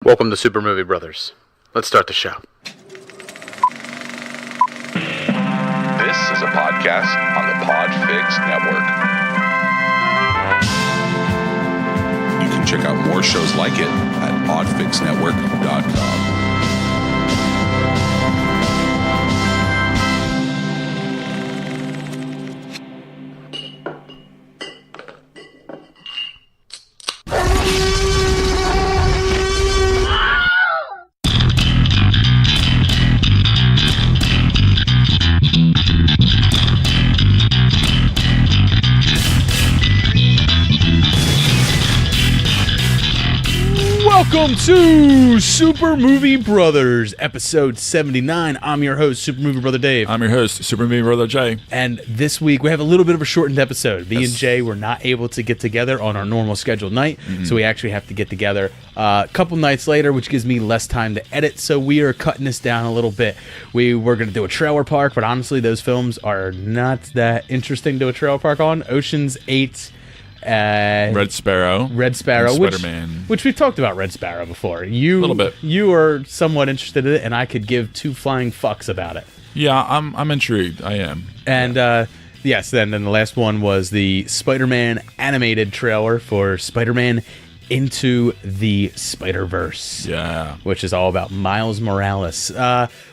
Welcome to Super Movie Brothers. Let's start the show. This is a podcast on the Podfix Network. You can check out more shows like it at podfixnetwork.com. Welcome to Super Movie Brothers, episode 79. I'm your host, Super Movie Brother Dave. I'm your host, Super Movie Brother Jay. And this week, we have a little bit of a shortened episode. Me and Jay were not able to get together on our normal scheduled night, so we actually have to get together a couple nights later, which gives me less time to edit, so we are cutting this down a little bit. We were going to do a trailer park, but honestly, those films are not that interesting to a trailer park on. Ocean's 8... Red Sparrow, Spider-Man, which we've talked about Red Sparrow before. A little bit. You are somewhat interested in it, and I could give two flying fucks about it. Yeah, I'm intrigued. I am. And yes, then the last one was the Spider-Man animated trailer for Spider-Man Into the Spider-Verse. Yeah, which is all about Miles Morales,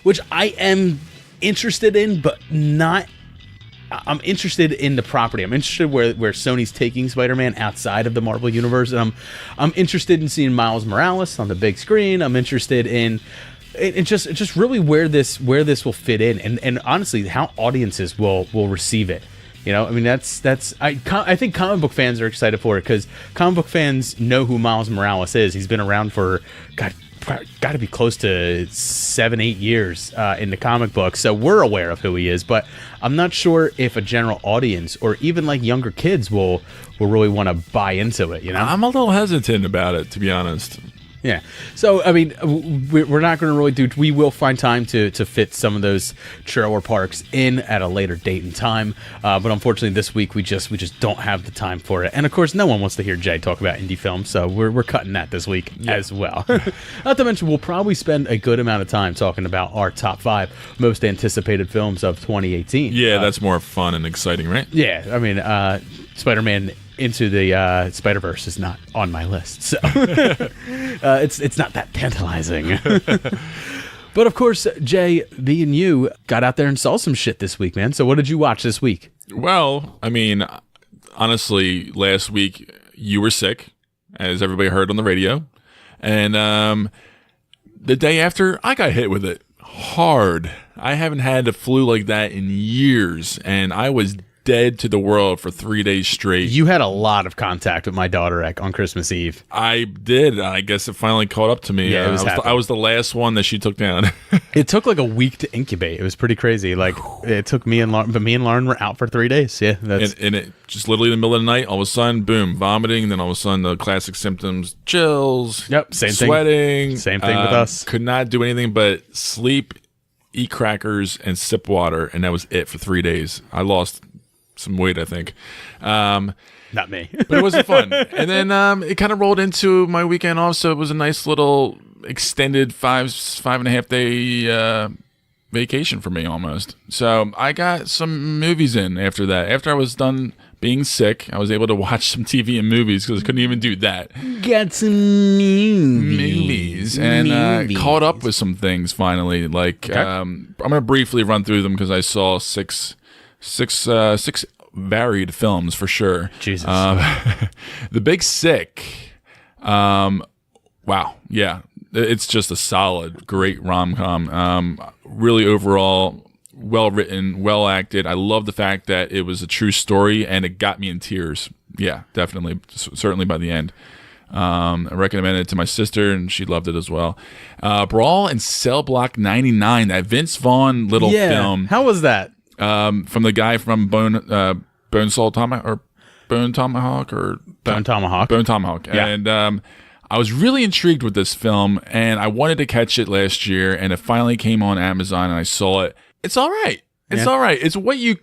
which I am interested in, but not. I'm interested in the property. I'm interested where Sony's taking Spider-Man outside of the Marvel universe, and I'm interested in seeing Miles Morales on the big screen. I'm interested in just really where this will fit in, and honestly, how audiences will receive it. You know, I mean, I think comic book fans are excited for it because comic book fans know who Miles Morales is. He's been around for got to be close to 7-8 years in the comic book, so we're aware of who he is, but I'm not sure if a general audience or even like younger kids will really want to buy into it, you know? I'm a little hesitant about it, to be honest. Yeah. So, I mean, we're not going to really we will find time to fit some of those trailer parks in at a later date and time. But unfortunately, this week, we just don't have the time for it. And of course, no one wants to hear Jay talk about indie films. So we're cutting that this week as well. Not to mention, we'll probably spend a good amount of time talking about our top 5 most anticipated films of 2018. Yeah, that's more fun and exciting, right? Yeah. I mean, Spider-Man Into the Spider-Verse is not on my list, so it's not that tantalizing. But of course, Jay, me and you got out there and saw some shit this week, man. So what did you watch this week? Well, I mean, honestly, last week you were sick, as everybody heard on the radio, and the day after, I got hit with it hard. I haven't had a flu like that in years, and I was dead to the world for 3 days straight. You had a lot of contact with my daughter on Christmas Eve. I did. I guess it finally caught up to me. Yeah, I was the last one that she took down. It took like a week to incubate. It was pretty crazy. Like it took me and Lauren, but me and Lauren were out for 3 days. Yeah, and it just literally in the middle of the night, all of a sudden, boom, vomiting. And then all of a sudden, the classic symptoms: chills. Yep, sweating. Same thing with us. Could not do anything but sleep, eat crackers, and sip water, and that was it for 3 days. I lost some weight, I think. Not me. But it wasn't fun. And then it kind of rolled into my weekend off, so it was a nice little extended 5.5 day vacation for me almost. So I got some movies in after that. After I was done being sick, I was able to watch some TV and movies because I couldn't even do that. Got some movies. And caught up with some things finally. Like, okay. I'm going to briefly run through them because I saw six varied films for sure. Jesus. The Big Sick. Wow. Yeah. It's just a solid, great rom-com. Really overall, well written, well acted. I love the fact that it was a true story and it got me in tears. Yeah, definitely. Certainly by the end. I recommended it to my sister and she loved it as well. Brawl in Cell Block 99, that Vince Vaughn little film. How was that? From the guy from Bone Tomahawk. Yeah. And I was really intrigued with this film, and I wanted to catch it last year, and it finally came on Amazon, and I saw it. It's all right. It's all right. It's what you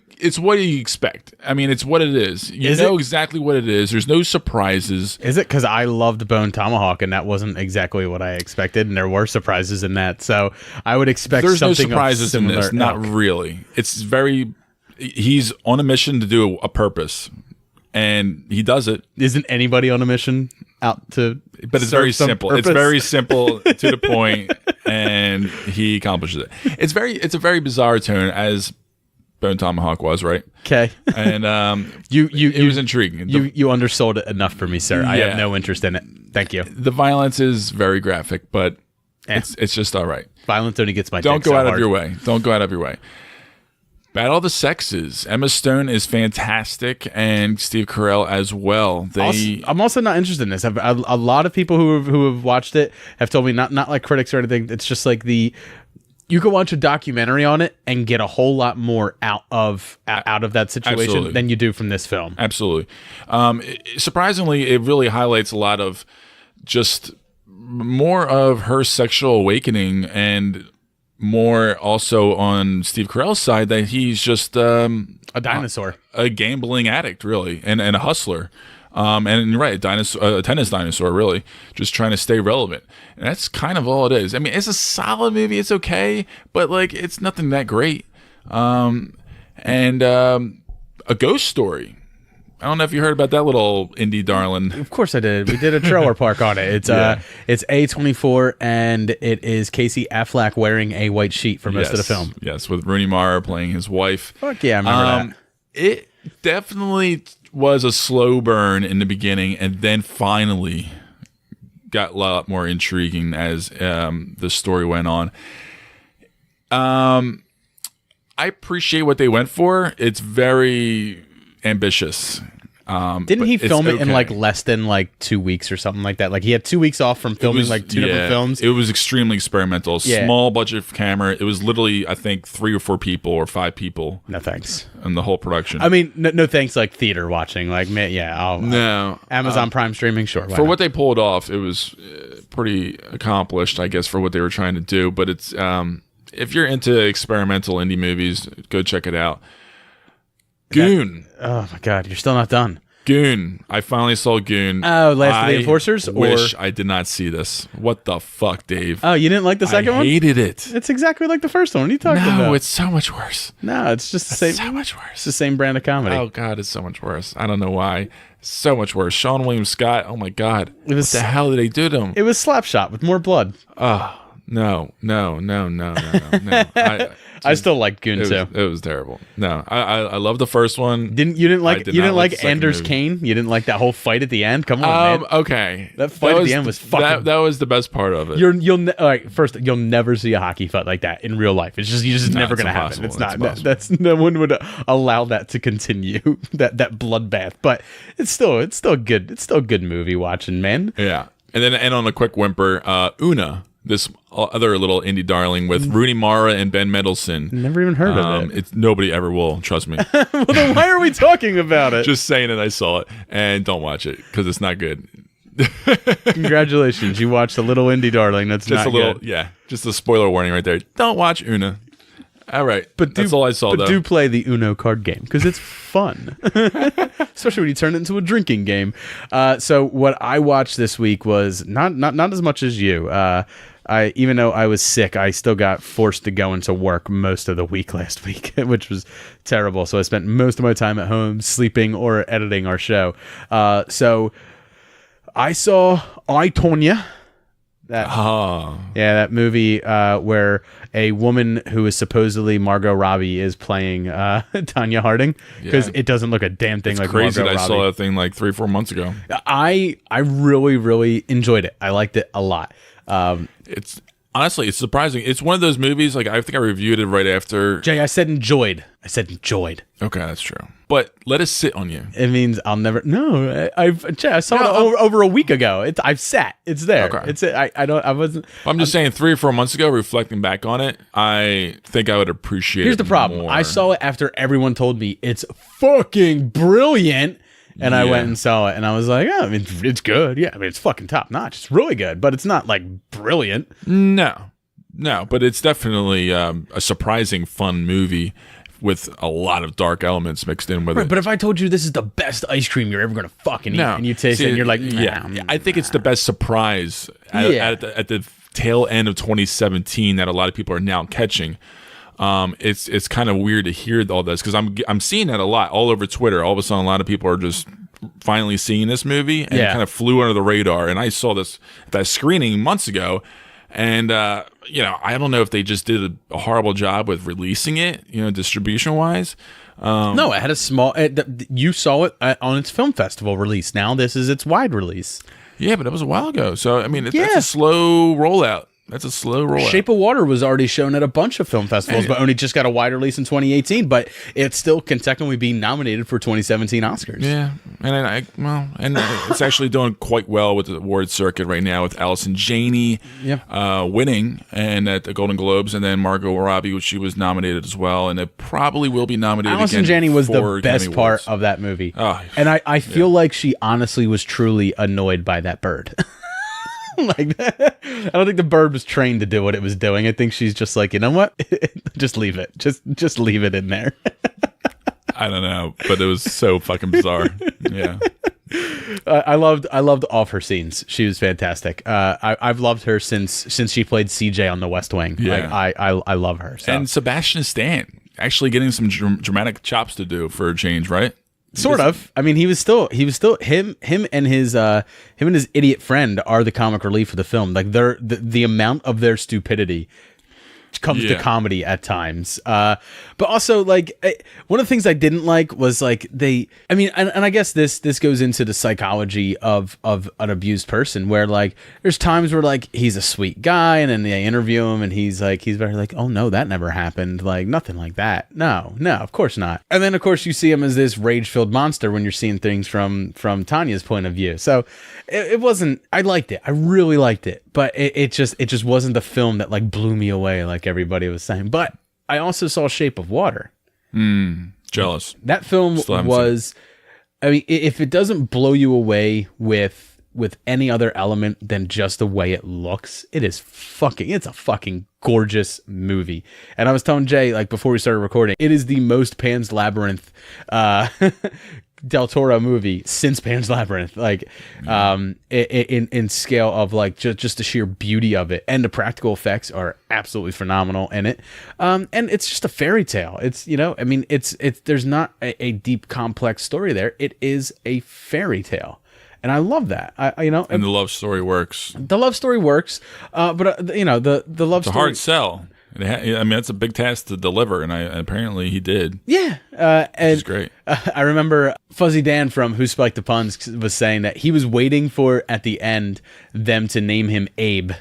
expect. I mean, it's what it is. You know exactly what it is. There's no surprises. Is it because I loved Bone Tomahawk and that wasn't exactly what I expected, and there were surprises in that, so I would expect There's something no surprises in this. Not really. It's very. He's on a mission to do a purpose, and he does it. Isn't anybody on a mission out to? But it's very simple. Purpose? It's very simple to the point, and he accomplishes it. It's a very bizarre tone, as Bone Tomahawk was, right? Okay. And it was intriguing. You undersold it enough for me, sir. Yeah. I have no interest in it. Thank you. The violence is very graphic, but it's just all right. Violence only gets my dick Don't go so out hard. of your way. Don't go out of your way. Battle of the Sexes. Emma Stone is fantastic, and Steve Carell as well. I'm also not interested in this. A lot of people who have watched it have told me, not like critics or anything. It's just like you can watch a documentary on it and get a whole lot more out of that situation than you do from this film. Absolutely. Surprisingly, it really highlights a lot of just more of her sexual awakening, and more also on Steve Carell's side that he's just a dinosaur, a gambling addict, really, and a hustler. And you're right, a tennis dinosaur, really, just trying to stay relevant. And that's kind of all it is. I mean, it's a solid movie. It's okay, but like, it's nothing that great. And a ghost story. I don't know if you heard about that little indie darling. Of course I did. We did a trailer park on it. It's it's A24, and it is Casey Affleck wearing a white sheet for most of the film. Yes, with Rooney Mara playing his wife. Fuck yeah, I remember that. It definitely was a slow burn in the beginning, and then finally got a lot more intriguing as the story went on. I appreciate what they went for. It's very ambitious. Didn't he film it in like less than like 2 weeks or something like that? Like he had 2 weeks off from filming like two different films. It was extremely experimental. Small budget camera. It was literally, I think, 3 or 4 people or 5 people. No thanks. In the whole production. I mean, no thanks. Like theater watching. Like Amazon Prime streaming. Sure. For what they pulled off, it was pretty accomplished, I guess, for what they were trying to do. But it's if you're into experimental indie movies, go check it out. Goon. Oh my God, you're still not done. Goon. I finally saw Goon. Oh, Last of the Enforcers? I wish I did not see this. What the fuck, Dave? Oh, you didn't like the second one? I hated it. It's exactly like the first one. What are you talking about? No, it's so much worse. No, it's just the same. It's so much worse. It's the same brand of comedy. Oh God, it's so much worse. I don't know why. So much worse. Sean William Scott. Oh my God. What the hell did they do to him? It was Slapshot with more blood. Oh. No. I still liked Goon too. It was terrible. No, I love the first one. You didn't like Anders Kane? You didn't like that whole fight at the end? Come on, man. Okay. That fight at the end was fucking. That was the best part of it. All right. First, you'll never see a hockey fight like that in real life. It's just never gonna happen. It's not. That's no one would allow that to continue. that bloodbath. But it's still good. It's still a good movie watching, man. Yeah. And then on a quick whimper, Una. This other little indie darling with Rooney Mara and Ben Mendelsohn. Never even heard of it. Nobody ever will, trust me. Well, then why are we talking about it? Just saying it, I saw it. And don't watch it, because it's not good. Congratulations, you watched a little indie darling. That's just not good. Yeah, just a spoiler warning right there. Don't watch Una. All right, that's all I saw, though. But do play the Uno card game, because it's fun. Especially when you turn it into a drinking game. So what I watched this week was not as much as you. Even though I was sick, I still got forced to go into work most of the week last week, which was terrible. So I spent most of my time at home sleeping or editing our show. So I saw I, Tonya. That movie where a woman who is supposedly Margot Robbie is playing Tanya Harding, because it doesn't look a damn thing like crazy Margot Robbie. I saw that thing like 3-4 months ago. I really, really enjoyed it. I liked it a lot. It's honestly, it's surprising. It's one of those movies, like I think I reviewed it right after. Jay, I said enjoyed. Okay, that's true. But let it sit on you. It means I'll never. No, I saw it over a week ago. I've sat. It's there. Okay. I wasn't. I'm just saying, 3 or 4 months ago, reflecting back on it, I think I would appreciate. Here's the problem. More. I saw it after everyone told me it's fucking brilliant. And I went and saw it, and I was like, "Oh, I mean, it's good. Yeah, I mean, it's fucking top notch. It's really good, but it's not like brilliant." No, but it's definitely a surprising, fun movie with a lot of dark elements mixed in with it. But if I told you this is the best ice cream you're ever gonna fucking eat, and you taste it, and you're like, yeah, I think it's the best surprise at the tail end of 2017 that a lot of people are now catching. It's kind of weird to hear all this because I'm seeing that a lot all over Twitter. All of a sudden, a lot of people are just finally seeing this movie, and it kind of flew under the radar. And I saw that screening months ago, and I don't know if they just did a horrible job with releasing it, distribution wise. No, it had a small. You saw it on its film festival release. Now this is its wide release. Yeah, but that was a while ago. So I mean, that's a slow rollout. That's a slow rollout. Shape of Water was already shown at a bunch of film festivals, but only just got a wide release in 2018. But it still can technically be nominated for 2017 Oscars. Yeah, and it's actually doing quite well with the award circuit right now with Allison Janney winning and at the Golden Globes, and then Margot Robbie, which she was nominated as well, and it probably will be nominated. Allison Janney was the best part of that movie, and I feel like she honestly was truly annoyed by that bird. Like that. I don't think the bird was trained to do what it was doing. I think she's just like, you know what? Just leave it. Just leave it in there. I don't know, but it was so fucking bizarre. Yeah. I loved all of her scenes. She was fantastic. I've loved her since she played CJ on The West Wing. Yeah. Like, I love her. So. And Sebastian Stan actually getting some dramatic chops to do for a change, right? Sort of. I mean, he was still him and his idiot friend are the comic relief of the film. Like the amount of their stupidity comes to comedy at times. But also, like, one of the things I didn't like was like and I guess this goes into the psychology of an abused person, where like there's times where like he's a sweet guy and then they interview him and he's very like, oh no, that never happened, like nothing like that, no, of course not. And then of course you see him as this rage-filled monster when you're seeing things from Tanya's point of view. So it wasn't. I liked it. I really liked it, but it just wasn't the film that like blew me away like everybody was saying. But I also saw Shape of Water. Jealous. That film was, I mean, if it doesn't blow you away with any other element than just the way it looks, it's a fucking gorgeous movie. And I was telling Jay, like, before we started recording, it is the most Pan's Labyrinth Del Toro movie since Pan's Labyrinth, like in scale of like just the sheer beauty of it, and the practical effects are absolutely phenomenal in it. And it's just a fairy tale. It's it's there's not a deep complex story there. It is a fairy tale. And I love that. And the love story works. The love story works, but the love it's story. A hard sell. It's a big task to deliver, and apparently he did. Yeah, and which is great. I remember Fuzzy Dan from Who Spiked the Puns was saying that he was waiting for, at the end, them to name him Abe.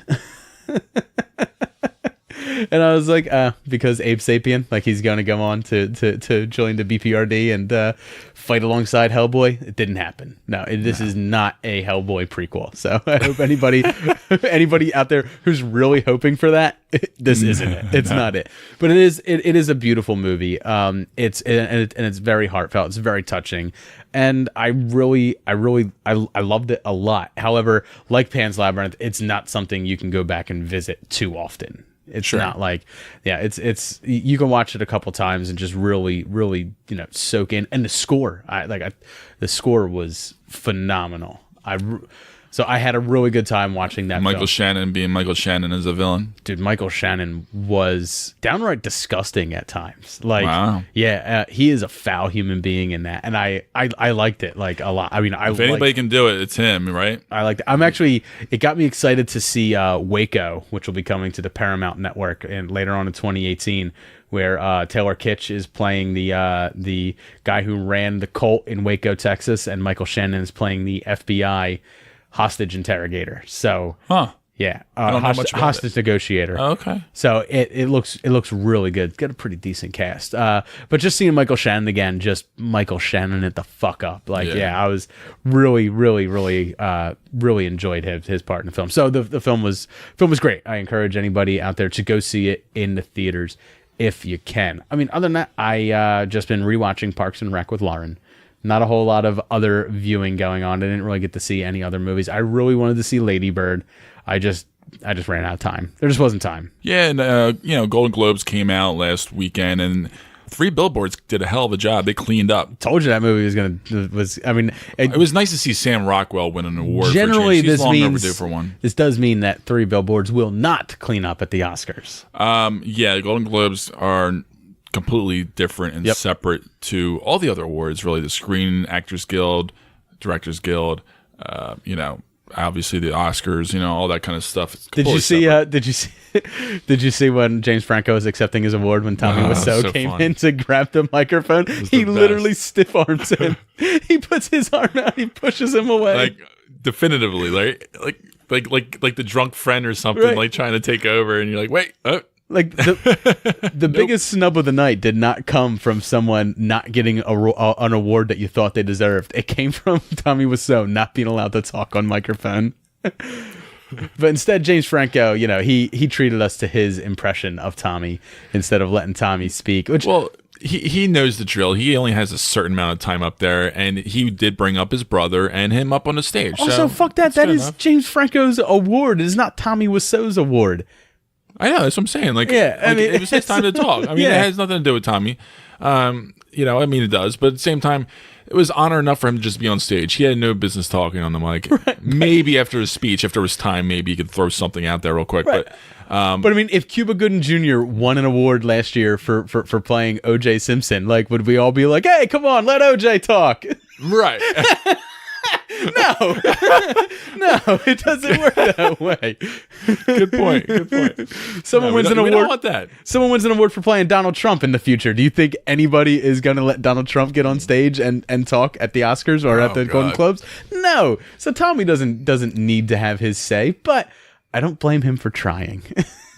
And I was like, because Abe Sapien, like he's going to go on to join the BPRD and fight alongside Hellboy. It didn't happen. No, this is not a Hellboy prequel. So I hope anybody out there who's really hoping for that, this isn't it. It's not it. But it is a beautiful movie. It's very heartfelt. It's very touching. And I loved it a lot. However, like Pan's Labyrinth, it's not something you can go back and visit too often. It's not like, it's you can watch it a couple times and just really, really, soak in. And the score, the score was phenomenal. So I had a really good time watching that. Michael film. Shannon being Michael Shannon as a villain. Dude, Michael Shannon was downright disgusting at times. Like, wow. He is a foul human being in that, and I liked it like a lot. I mean, if anybody can do it, it's him, right? I liked it. It got me excited to see Waco, which will be coming to the Paramount Network and later on in 2018. Where Taylor Kitsch is playing the guy who ran the cult in Waco, Texas, and Michael Shannon is playing the FBI hostage interrogator. So, hostage negotiator. Oh, okay. So it looks really good. It's got a pretty decent cast. But just seeing Michael Shannon again, just Michael Shannon it the fuck up. Like, I was really, really, really, really enjoyed his part in the film. So the film was great. I encourage anybody out there to go see it in the theaters if you can. I mean, other than that, I just been rewatching Parks and Rec with Lauren. Not a whole lot of other viewing going on. I didn't really get to see any other movies. I really wanted to see Lady Bird. I just ran out of time. There just wasn't time. Yeah, and Golden Globes came out last weekend, and Three Billboards did a hell of a job. They cleaned up. Told you that movie was. I mean, It was nice to see Sam Rockwell win an award. generally for a change. He's this long means overdue for one. this does mean that Three Billboards will not clean up at the Oscars. Yeah, the Golden Globes are completely different and Yep. separate to all the other awards. Really, the Screen Actors Guild, Directors Guild. Obviously the Oscars. All that kind of stuff. It's Did you completely see? separate. Did you see when James Franco was accepting his award when Tommy Wiseau so came fun. in to grab the microphone? He the literally best. stiff arms him. He puts his arm out. He pushes him away. Like definitively, like the drunk friend or something, Right. like trying to take over, and you're like, wait. Like the biggest snub of the night did not come from someone not getting an award that you thought they deserved. It came from Tommy Wiseau not being allowed to talk on microphone. But instead, James Franco, he treated us to his impression of Tommy instead of letting Tommy speak. Which Well, he knows the drill. He only has a certain amount of time up there, and he did bring up his brother and him up on the stage. also, so fuck that. it's That good is enough. James Franco's award. It is not Tommy Wiseau's award. I know, that's what I'm saying. Like, Yeah, I mean, it was his time to talk. I mean, yeah. it has nothing to do with Tommy. It does, but at the same time, it was honor enough for him to just be on stage. He had no business talking on the mic. Maybe after his speech, after his time, maybe he could throw something out there real quick. Right. But But I mean, if Cuba Gooding Jr. won an award last year for playing O.J. Simpson, like, would we all be like, "Hey, come on, let O.J. talk"? right. No, it doesn't work that way. Good point. Good point. Someone No, wins an we don't award. want that. Someone wins an award for playing Donald Trump in the future. Do you think anybody is going to let Donald Trump get on stage and talk at the Oscars or at the Golden God. Globes? No. So Tommy doesn't need to have his say, but I don't blame him for trying.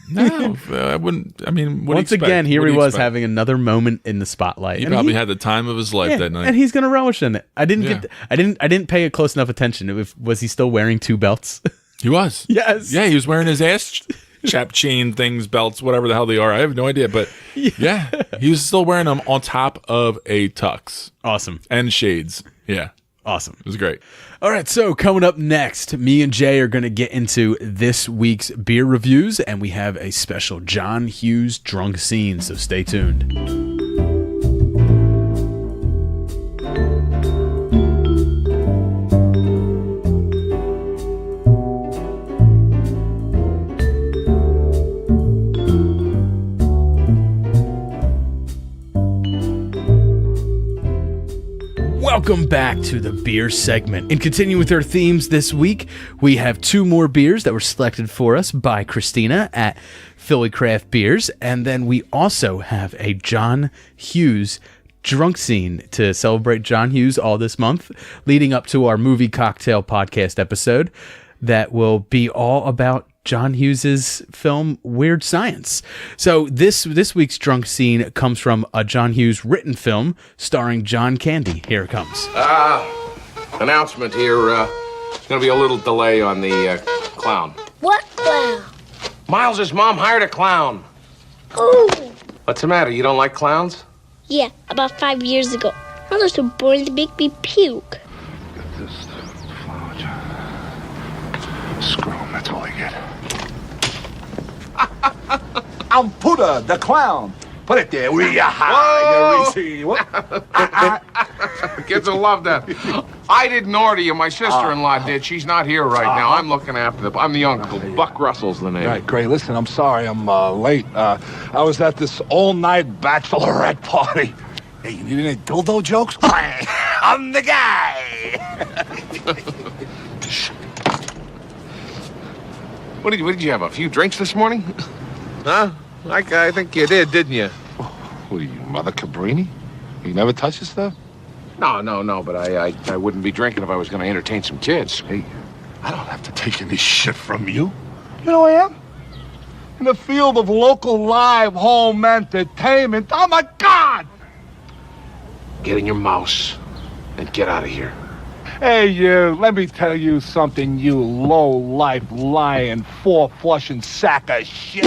No, I wouldn't. I mean, what do you Once expect? again, here What do he you was expect? having another moment in the spotlight. He And probably had the time of his life yeah, that night. and he's going to relish in it. I didn't Yeah. I didn't pay close enough attention. Was he still wearing two belts? He was. Yes. Yeah, he was wearing his ass chap chain things, belts, whatever the hell they are. I have no idea, but yeah, he was still wearing them on top of a tux Awesome. and shades. Yeah, Awesome. it was great. All right, so coming up next, me and Jay are going to get into this week's beer reviews, and we have a special John Hughes Drunk scene, so stay tuned. Welcome back to the beer segment. And continuing with our themes this week, we have two more beers that were selected for us by Christina at Philly Craft Beers. And then we also have a John Hughes drunk scene to celebrate John Hughes all this month, leading up to our movie cocktail podcast episode that will be all about John Hughes's film Weird Science. So this week's drunk scene comes from a John Hughes written film starring John Candy. Here it comes. Announcement here. Gonna be a little delay on the clown. What clown? Miles's mom hired a clown. Ooh. What's the matter? You don't like clowns? Yeah, about 5 years ago. Now they're so boring they make me puke. Just flower jar. Screw 'em, that's all I get. I'm Buddha, the clown. Put it there. We Whoa! What? Kids will love that. I didn't order you. My sister-in-law did. She's not here right now. I'm looking after I'm the uncle. Buck Russell's the name. Right, great. Listen, I'm sorry I'm late. I was at this all-night bachelorette party. Hey, you need any dildo jokes? I'm the guy. What did you have? A few drinks this morning? Huh? I think you did, didn't you? What are you, Mother Cabrini? You never touch this stuff? No. But I wouldn't be drinking if I was going to entertain some kids. Hey, I don't have to take any shit from you. You know who I am? In the field of local live home entertainment. Oh, my God! Get in your mouse and get out of here. Hey, you, let me tell you something, you low-life, lying, four-flushing sack of shit.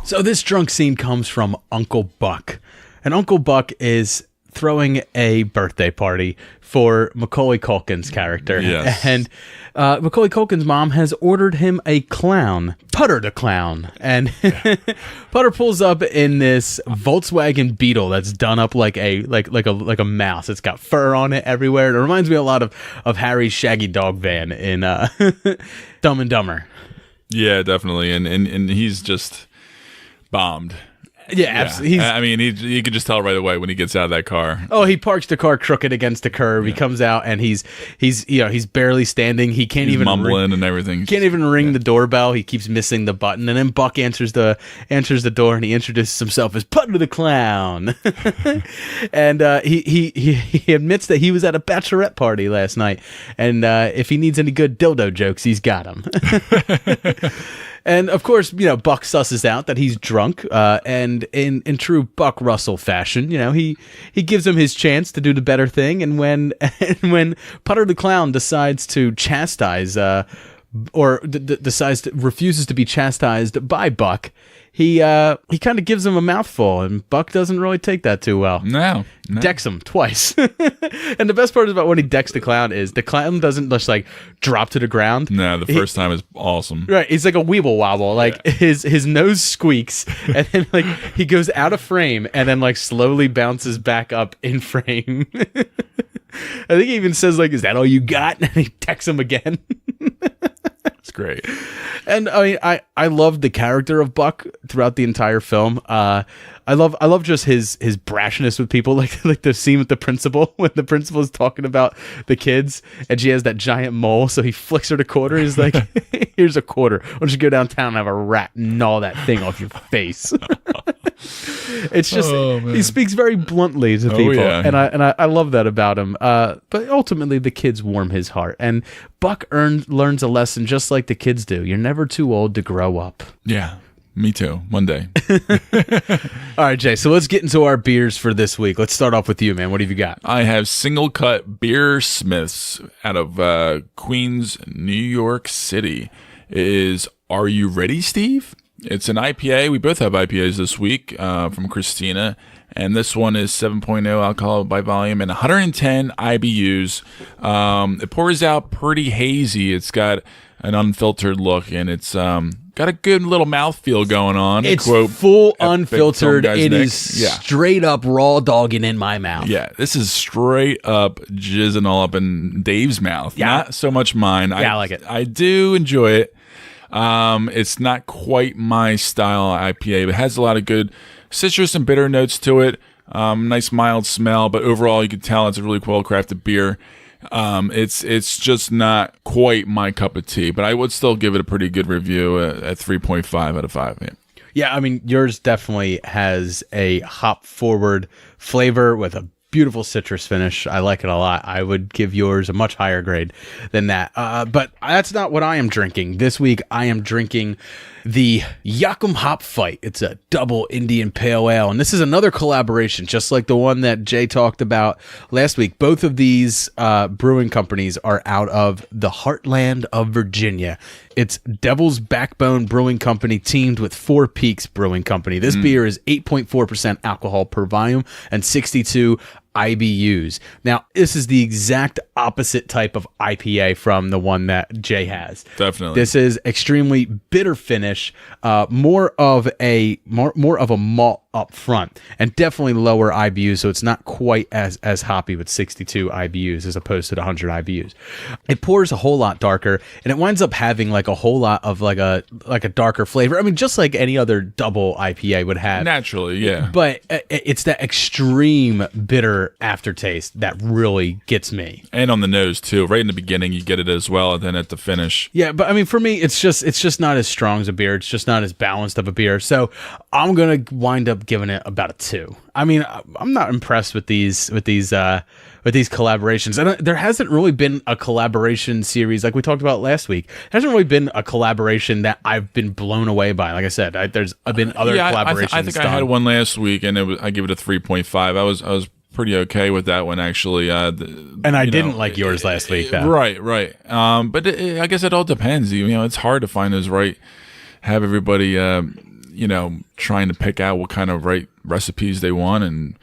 So this drunk scene comes from Uncle Buck. And Uncle Buck is throwing a birthday party for Macaulay Culkin's character. Yes. And Macaulay Culkin's mom has ordered him a clown, Putter the Clown. And Putter pulls up in this Volkswagen Beetle that's done up like a mouse. It's got fur on it everywhere. It reminds me a lot of Harry's Shaggy Dog van in Dumb and Dumber. Yeah, definitely. And he's just bombed. Yeah, absolutely. I mean, you could just tell right away when he gets out of that car. Oh, he parks the car crooked against the curb. He comes out and he's barely standing. He can't He's even mumbling and everything. Can't even ring the doorbell. He keeps missing the button. And then Buck answers the door and he introduces himself as Putter the Clown. And he admits that he was at a bachelorette party last night. And if he needs any good dildo jokes, he's got them. And of course, Buck susses out that he's drunk, and in true Buck Russell fashion, he gives him his chance to do the better thing. And when Putter the Clown decides to chastise, refuses to be chastised by Buck, he kind of gives him a mouthful, and Buck doesn't really take that too well. No. Decks him twice. And the best part about when he decks the clown is the clown doesn't just drop to the ground. No, the first time is awesome. Right, he's like a weeble wobble. His nose squeaks, and then he goes out of frame, and then slowly bounces back up in frame. I think he even says "Is that all you got?" And he decks him again. It's great. And I mean, I love the character of Buck throughout the entire film. I love just his brashness with people, like the scene with the principal when the principal is talking about the kids and she has that giant mole, so he flicks her the quarter. He's like, "Here's a quarter. Why don't you go downtown and have a rat gnaw that thing off your face?" It's just he speaks very bluntly to people, and I love that about him. But ultimately, the kids warm his heart, and Buck learns a lesson just like the kids do. You're never too old to grow up. Yeah. Me too. One day. All right, Jay. So let's get into our beers for this week. Let's start off with you, man. What have you got? I have Single Cut Beer Smiths out of Queens, New York City. It is Are You Ready, Steve? It's an IPA. We both have IPAs this week from Christina. And this one is 7.0 alcohol by volume and 110 IBUs. It pours out pretty hazy. It's got an unfiltered look, and it's got a good little mouthfeel going on. It's full unfiltered. It is straight up raw dogging in my mouth. Yeah, this is straight up jizzing all up in Dave's mouth. Yeah. Not so much mine. Yeah, I like it. I do enjoy it. It's not quite my style IPA, but it has a lot of good citrus and bitter notes to it. Nice mild smell, but overall you can tell it's a really well-crafted beer. It's just not quite my cup of tea, but I would still give it a pretty good review at 3.5 out of 5. Yeah. Yeah, I mean, yours definitely has a hop-forward flavor with a beautiful citrus finish. I like it a lot. I would give yours a much higher grade than that. But that's not what I am drinking. This week, I am drinking the Yakum Hop Fight. It's a double Indian Pale Ale, and this is another collaboration, just like the one that Jay talked about last week. Both of these brewing companies are out of the heartland of Virginia. It's Devil's Backbone Brewing Company teamed with Four Peaks Brewing Company. This beer is 8.4% alcohol per volume and 62 IBUs. Now, this is the exact opposite type of IPA from the one that Jay has. Definitely. This is extremely bitter finish, more of a malt up front, and definitely lower IBUs, so it's not quite as hoppy with 62 IBUs as opposed to the 100 IBUs. It pours a whole lot darker, and it winds up having like a whole lot of like a darker flavor. I mean, just like any other double IPA would have. Naturally, yeah. But it's that extreme bitter aftertaste that really gets me. And on the nose too. Right in the beginning you get it as well, and then at the finish. Yeah, but I mean, for me, it's just not as strong as a beer. It's just not as balanced of a beer. So I'm gonna wind up giving it about a 2. I mean, I'm not impressed with these collaborations, and there hasn't really been a collaboration series like we talked about last week. There hasn't really been a collaboration that I've been blown away by. Like I said, there's been other collaborations. I think I had one last week, and I give it a 3.5. I was pretty okay with that one, actually. And I didn't like yours last week, though. Right. But I guess it all depends. It's hard to find those right. Have everybody, trying to pick out what kind of right recipes they want, and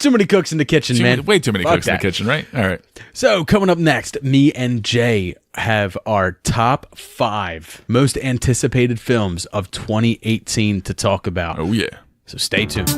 Too many cooks in the kitchen, man. Way too many Fuck cooks in the that. kitchen, right? All right. So coming up next, me and Jay have our top 5 most anticipated films of 2018 to talk about. Oh, yeah. So stay tuned.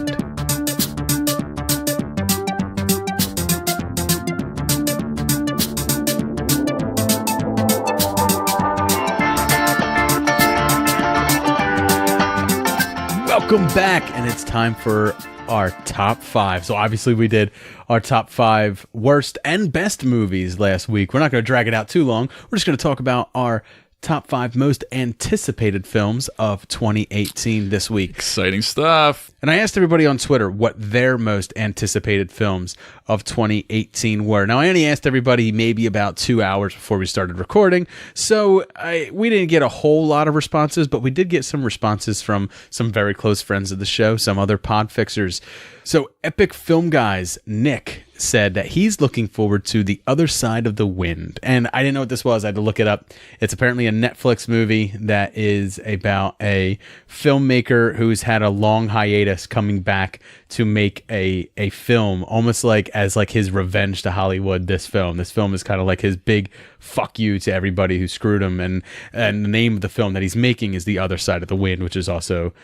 Welcome back, and it's time for our top 5. So obviously we did our top 5 worst and best movies last week. We're not going to drag it out too long. We're just going to talk about our top 5 most anticipated films of 2018 this week. Exciting stuff. And I asked everybody on Twitter what their most anticipated films of 2018 were. Now, I only asked everybody maybe about 2 hours before we started recording, so we didn't get a whole lot of responses, but we did get some responses from some very close friends of the show, some other pod fixers. So Epic Film Guys, Nick, said that he's looking forward to The Other Side of the Wind. And I didn't know what this was. I had to look it up. It's apparently a Netflix movie that is about a filmmaker who's had a long hiatus coming back to make a film, almost like as like his revenge to Hollywood. This film is kind of like his big fuck you to everybody who screwed him. And the name of the film that he's making is The Other Side of the Wind, which is also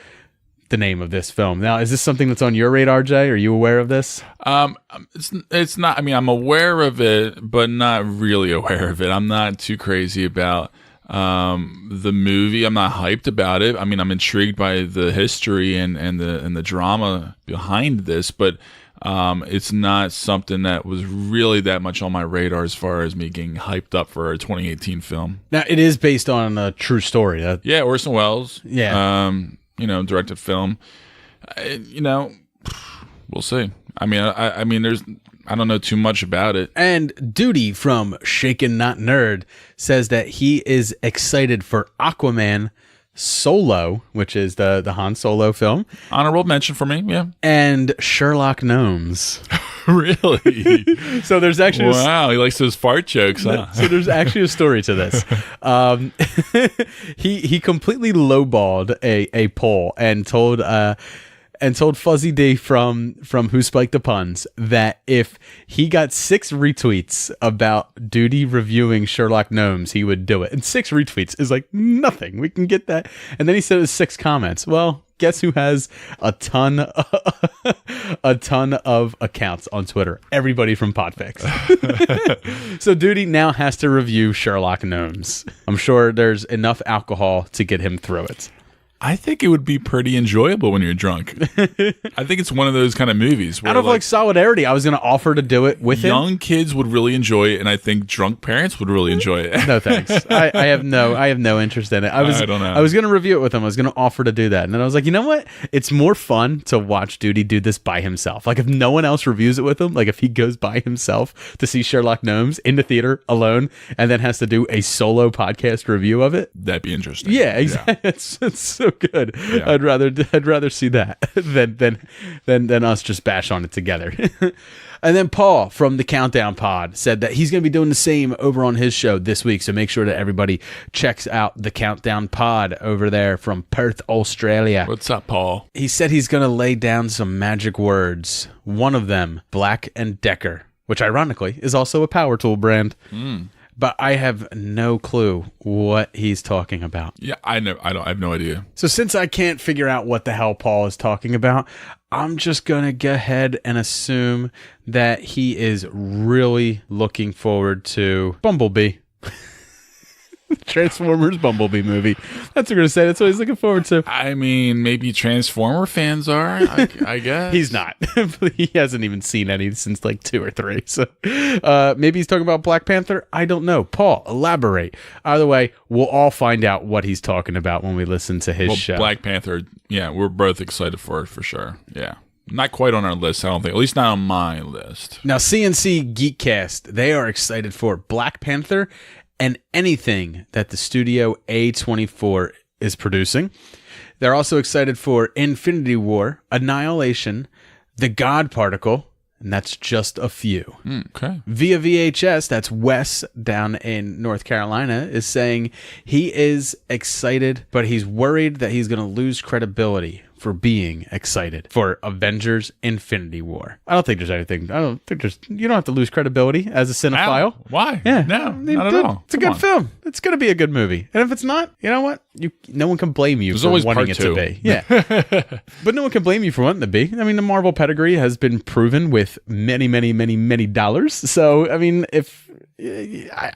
the name of this film. Now, is this something that's on your radar, Jay? Are you aware of this? It's not. I mean, I'm aware of it, but not really aware of it. I'm not too crazy about the movie. I'm not hyped about it. I mean, I'm intrigued by the history and the drama behind this, but it's not something that was really that much on my radar as far as me getting hyped up for a 2018 film. Now, it is based on a true story. Yeah, Orson Welles. Yeah. Directed film. We'll see. I mean, I don't know too much about it. And Duty from Shaken Not Nerd says that he is excited for Aquaman Solo, which is the Han Solo film. Honorable mention for me, yeah. And Sherlock Gnomes. Really? So there's actually wow, he likes those fart jokes, huh? So there's actually a story to this. He completely lowballed a poll and told Fuzzy D from Who Spiked the Puns that if he got 6 retweets about Duty reviewing Sherlock Gnomes, he would do it. And 6 retweets is like nothing. We can get that. And then he said it was 6 comments. Well, guess who has a ton of accounts on Twitter? Everybody from Podfix. So Duty now has to review Sherlock Gnomes. I'm sure there's enough alcohol to get him through it. I think it would be pretty enjoyable when you're drunk. I think it's one of those kind of movies where out of like solidarity, I was going to offer to do it with him. Young kids would really enjoy it, and I think drunk parents would really enjoy it. No thanks. I have no interest in it. I don't know. I was going to review it with him. I was going to offer to do that, and then I was like, you know what? It's more fun to watch Duty do this by himself. Like if no one else reviews it with him, like if he goes by himself to see Sherlock Gnomes in the theater alone, and then has to do a solo podcast review of it. That'd be interesting. Yeah, exactly. Yeah. It's so good. Yeah. I'd rather see that than us just bash on it together. And then Paul from the Countdown Pod said that he's going to be doing the same over on his show this week. So make sure that everybody checks out the Countdown Pod over there from Perth, Australia. What's up, Paul? He said he's going to lay down some magic words. One of them, Black & Decker, which ironically is also a power tool brand. But I have no clue what he's talking about. Yeah, I have no idea. So since I can't figure out what the hell Paul is talking about, I'm just going to go ahead and assume that he is really looking forward to Bumblebee. Transformers Bumblebee movie. That's what we're going to say. That's what he's looking forward to. I mean, maybe Transformer fans are, I guess. He's not. He hasn't even seen any since like 2 or 3. So maybe he's talking about Black Panther. I don't know. Paul, elaborate. Either way, we'll all find out what he's talking about when we listen to his show. Black Panther, yeah, we're both excited for it for sure. Yeah. Not quite on our list, I don't think. At least not on my list. Now, CNC Geekcast, they are excited for Black Panther and anything that the studio A24 is producing. They're also excited for Infinity War, Annihilation, The God Particle, and that's just a few. Okay. Via VHS, that's Wes down in North Carolina, is saying he is excited, but he's worried that he's going to lose credibility for being excited for Avengers Infinity War. I don't think there's anything. You don't have to lose credibility as a cinephile. Ow. Why? Yeah. No, not at all. It's a good film. It's going to be a good movie. And if it's not, you know what? No one can blame you There's for always wanting part it two. to be. Yeah. But no one can blame you for wanting it to be. I mean, the Marvel pedigree has been proven with many, many, many, many dollars. So, I mean, if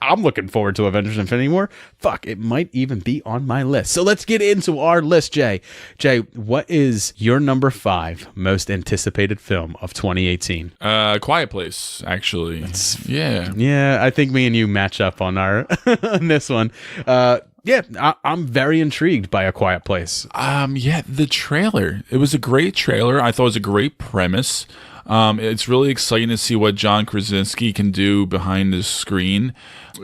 I'm looking forward to Avengers Infinity War, fuck, it might even be on my list. So let's get into our list, Jay. Jay, what is your number 5 most anticipated film of 2018? Quiet Place, actually. Yeah. Yeah, I think me and you match up on our on this one. I'm very intrigued by A Quiet Place. Yeah, the trailer. It was a great trailer. I thought it was a great premise. It's really exciting to see what John Krasinski can do behind the screen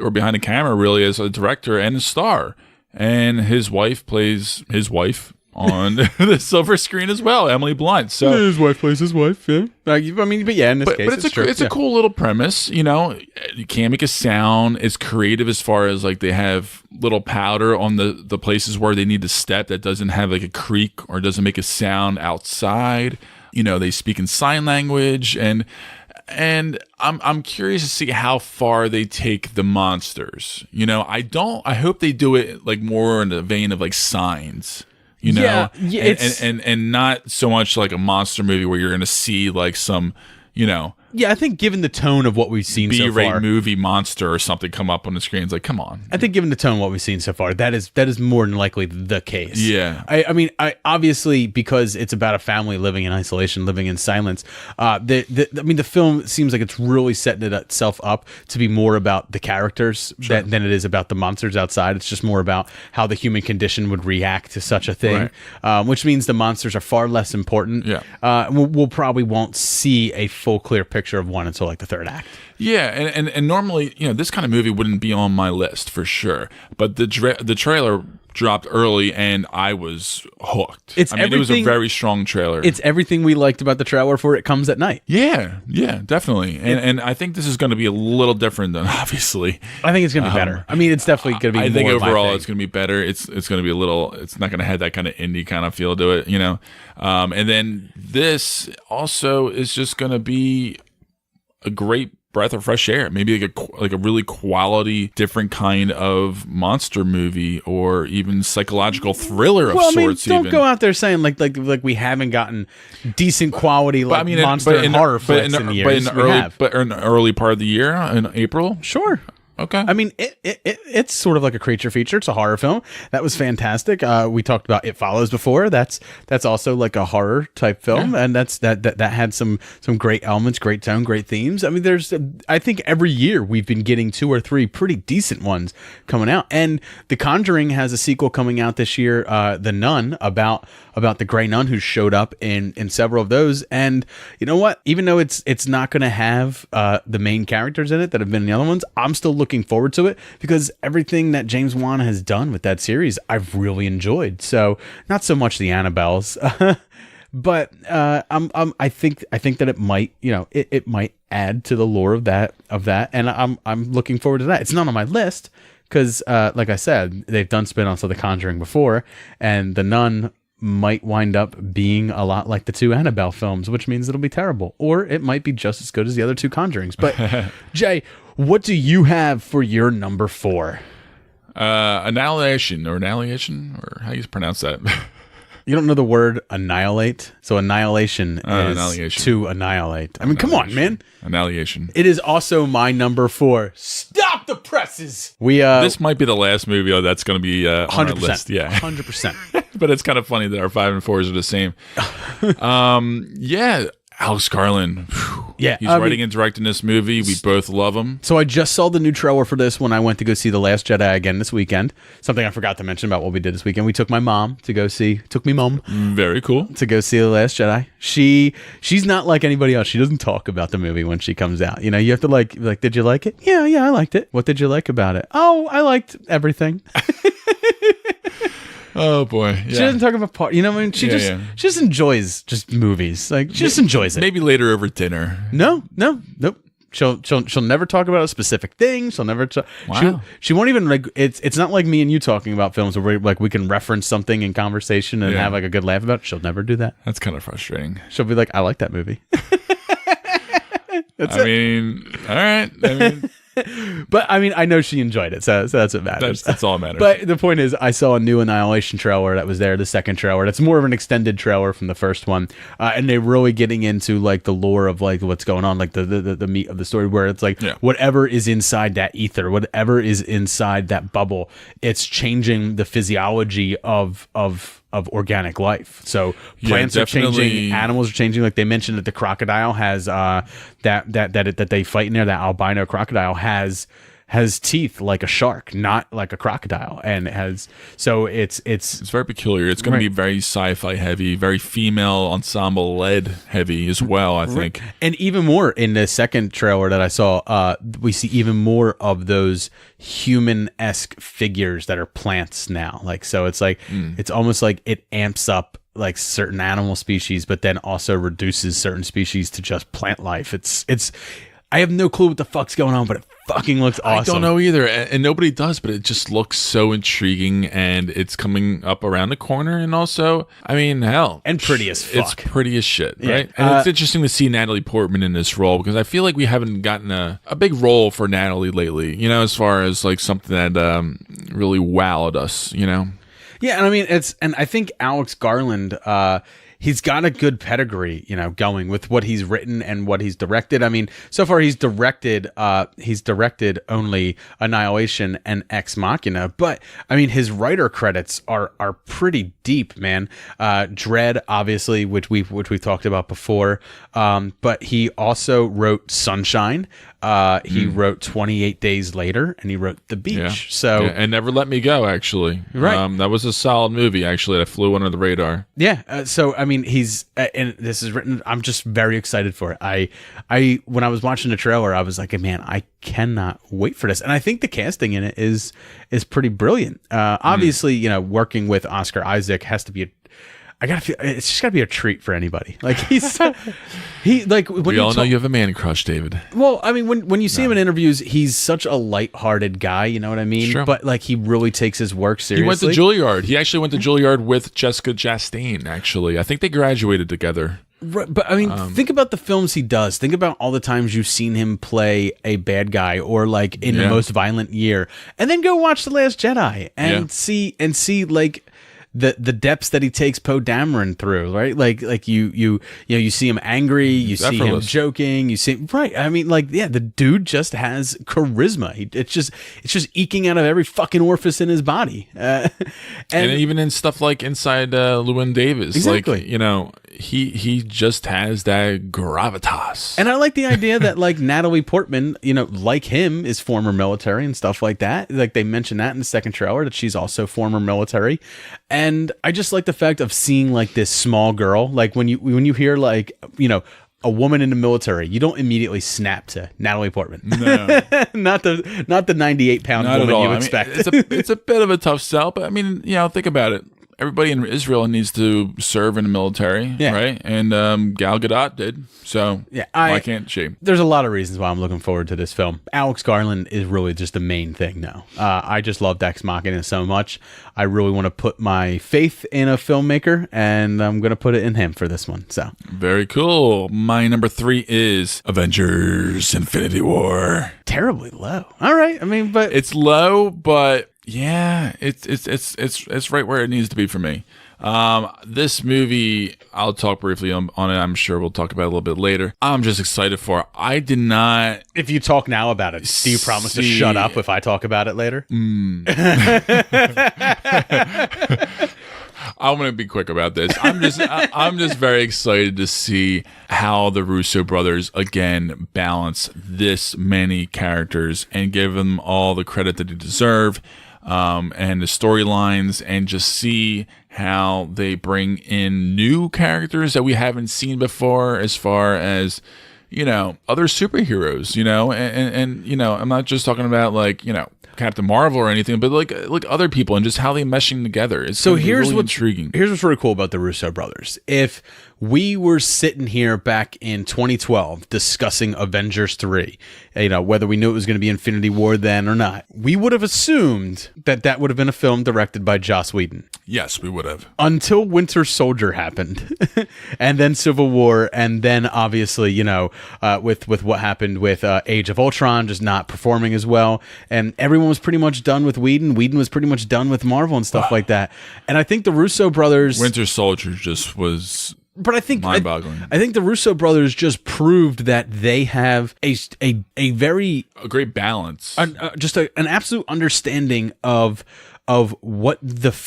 or behind the camera, really, as a director and a star. And his wife plays his wife on the silver screen as well, Emily Blunt. So his wife plays his wife. Yeah, but yeah, in this case, but it's a cool little premise. You know, you can't make a sound. It's creative as far as like they have little powder on the places where they need to step that doesn't have like a creak or doesn't make a sound outside. You know, they speak in sign language, and I'm curious to see how far they take the monsters. You know, I hope they do it like more in the vein of like Signs. You know, and not so much like a monster movie where you're going to see like some, you know. Yeah, I think given the tone of what we've seen so far, B-rate movie monster or something come up on the screen, it's like, come on. I think given the tone of what we've seen so far, that is more than likely the case. Yeah. I mean, obviously because it's about a family living in isolation, living in silence. The film seems like it's really setting itself up to be more about the characters than it is about the monsters outside. It's just more about how the human condition would react to such a thing, which means the monsters are far less important. Yeah. We'll probably won't see a full clear picture of one until like the third act. Yeah, and normally, you know, this kind of movie wouldn't be on my list for sure. But the trailer dropped early, and I was hooked. It was a very strong trailer. It's everything we liked about the trailer for It Comes at Night. Yeah, definitely. And I think this is going to be a little different than obviously. I think it's going to be better. I mean, it's definitely going to be. I think more overall it's going to be better. It's going to be a little. It's not going to have that kind of indie kind of feel to it, you know. And then this also is just going to be a great breath of fresh air, maybe like a really quality, different kind of monster movie or even psychological thriller of sorts. Don't go out there saying like we haven't gotten decent quality monster and horror flicks in years. But in the early part of the year, in April, sure. Okay. I mean, it's sort of like a creature feature. It's a horror film. That was fantastic. We talked about It Follows before. That's also like a horror type film, and that had some great elements, great tone, great themes. I mean, I think every year we've been getting 2 or 3 pretty decent ones coming out, and The Conjuring has a sequel coming out this year, The Nun, about the Grey Nun who showed up in several of those. And you know what? Even though it's not going to have the main characters in it that have been in the other ones, I'm still looking forward to it because everything that James Wan has done with that series, I've really enjoyed. So not so much the Annabelles, but I think that it might, you know, it might add to the lore of that, and I'm looking forward to that. It's not on my list because, like I said, they've done spin-offs of The Conjuring before, and The Nun might wind up being a lot like the 2 Annabelle films, which means it'll be terrible, or it might be just as good as the other 2 Conjurings. But Jay, what do you have for your number 4? Annihilation, or how you pronounce that? You don't know the word annihilate? So annihilation is to annihilate. I mean, come on, man. Annihilation. It is also my number 4. Stop the presses. This might be the last movie that's going to be on 100%. our list. Yeah, 100%. But it's kind of funny that our 5 and 4s are the same. Yeah. Alex Garland. Yeah, he's writing and directing this movie. We both love him. So I just saw the new trailer for this when I went to go see The Last Jedi again this weekend. Something I forgot to mention about what we did this weekend. We took my mom to go see. Very cool. To go see The Last Jedi. She's not like anybody else. She doesn't talk about the movie when she comes out. You know, you have to like, did you like it? Yeah, I liked it. What did you like about it? Oh, I liked everything. Oh boy, yeah. She doesn't talk about part. You know, I mean, she just enjoys just movies. Like she just enjoys it. Maybe later over dinner. Nope. She'll never talk about a specific thing. She'll never. She won't even like. It's not like me and you talking about films where we can reference something in conversation and have like a good laugh about it. She'll never do that. That's kind of frustrating. She'll be like, I like that movie. All right. But I mean, I know she enjoyed it, so that's what matters. That's all that matters. But the point is, I saw a new Annihilation trailer that was there, the second trailer. That's more of an extended trailer from the first one, and they're really getting into like the lore of like what's going on, like the meat of the story, where it's like whatever is inside that ether, whatever is inside that bubble, it's changing the physiology of organic life. So plants are changing, animals are changing. Like they mentioned that the crocodile has that they fight in there. That albino crocodile has teeth like a shark, not like a crocodile, and it has. So it's very peculiar. It's going to be very sci-fi heavy, very female ensemble led heavy as well, I think. And even more in the second trailer that I saw, we see even more of those human-esque figures that are plants now. Like, so it's like it's almost like it amps up like certain animal species, but then also reduces certain species to just plant life. It's I have no clue what the fuck's going on, but it fucking looks awesome. I don't know either, and nobody does, but it just looks so intriguing, and it's coming up around the corner, and also, I mean, hell. And pretty as fuck. It's pretty as shit, right? And it's interesting to see Natalie Portman in this role, because I feel like we haven't gotten a big role for Natalie lately, you know, as far as like something that really wowed us, you know? Yeah, and I mean, and I think Alex Garland, he's got a good pedigree, you know, going with what he's written and what he's directed. I mean, so far he's directed only Annihilation and Ex Machina, but I mean, his writer credits are pretty deep, man. Dread, obviously, which we've talked about before, but he also wrote Sunshine. He wrote 28 Days Later, and he wrote The Beach. Yeah. So and Never Let Me Go, actually. Right. That was a solid movie, actually, that flew under the radar. Yeah. So I mean, he's and this is written. I'm just very excited for it. I when I was watching the trailer, I was like, man, I cannot wait for this. And I think the casting in it is pretty brilliant. Obviously, you know, working with Oscar Isaac has to be it's just gotta be a treat for anybody. Like we all know you have a man crush, David. Well, I mean, when you see him in interviews, he's such a lighthearted guy. You know what I mean? Sure. But like, he really takes his work seriously. He went to Juilliard. He actually went to Juilliard with Jessica Chastain. Actually, I think they graduated together. Right, but I mean, think about the films he does. Think about all the times you've seen him play a bad guy, or like in The Most Violent Year, and then go watch The Last Jedi and see like the depths that he takes Poe Dameron through, right? Like you see him angry, you see him joking, you see right. I mean, like, yeah, the dude just has charisma. It's just eking out of every fucking orifice in his body, and even in stuff like Inside Llewyn Davis, exactly. Like, you know, he just has that gravitas. And I like the idea that like Natalie Portman, you know, like him, is former military and stuff like that. Like they mentioned that in the second trailer, that she's also former military. And I just like the fact of seeing like this small girl, like when you hear like, you know, a woman in the military, you don't immediately snap to Natalie Portman. No, not the 98-pound woman you expect. I mean, it's a bit of a tough sell, but I mean, you know, think about it. Everybody in Israel needs to serve in the military, right? And Gal Gadot did, so why can't she? There's a lot of reasons why I'm looking forward to this film. Alex Garland is really just the main thing now. I just loved Ex Machina so much. I really want to put my faith in a filmmaker, and I'm going to put it in him for this one. So very cool. My number 3 is Avengers: Infinity War. Terribly low. All right, I mean, but it's low, but yeah, it's right where it needs to be for me. This movie, I'll talk briefly on it. I'm sure we'll talk about it a little bit later. I'm just excited for it. I did not. If you talk now about it, do you promise to shut up if I talk about it later? I'm going to be quick about this. I'm just very excited to see how the Russo brothers again balance this many characters and give them all the credit that they deserve. And the storylines, and just see how they bring in new characters that we haven't seen before, as far as, you know, other superheroes, you know, and you know, I'm not just talking about like, you know, Captain Marvel or anything, but like other people, and just how they meshing together. It's so here's really what's intriguing. Here's what's really cool about the Russo brothers. If we were sitting here back in 2012 discussing Avengers 3, whether we knew it was going to be Infinity War then or not, we would have assumed that would have been a film directed by Joss Whedon. Yes, we would have. Until Winter Soldier happened, and then Civil War, and then obviously, with what happened with Age of Ultron just not performing as well, and everyone was pretty much done with Whedon. Whedon was pretty much done with Marvel and stuff like that. And I think the Russo brothers... Winter Soldier just was... But I think mind-boggling. I think the Russo brothers just proved that they have a great balance, just an absolute understanding of what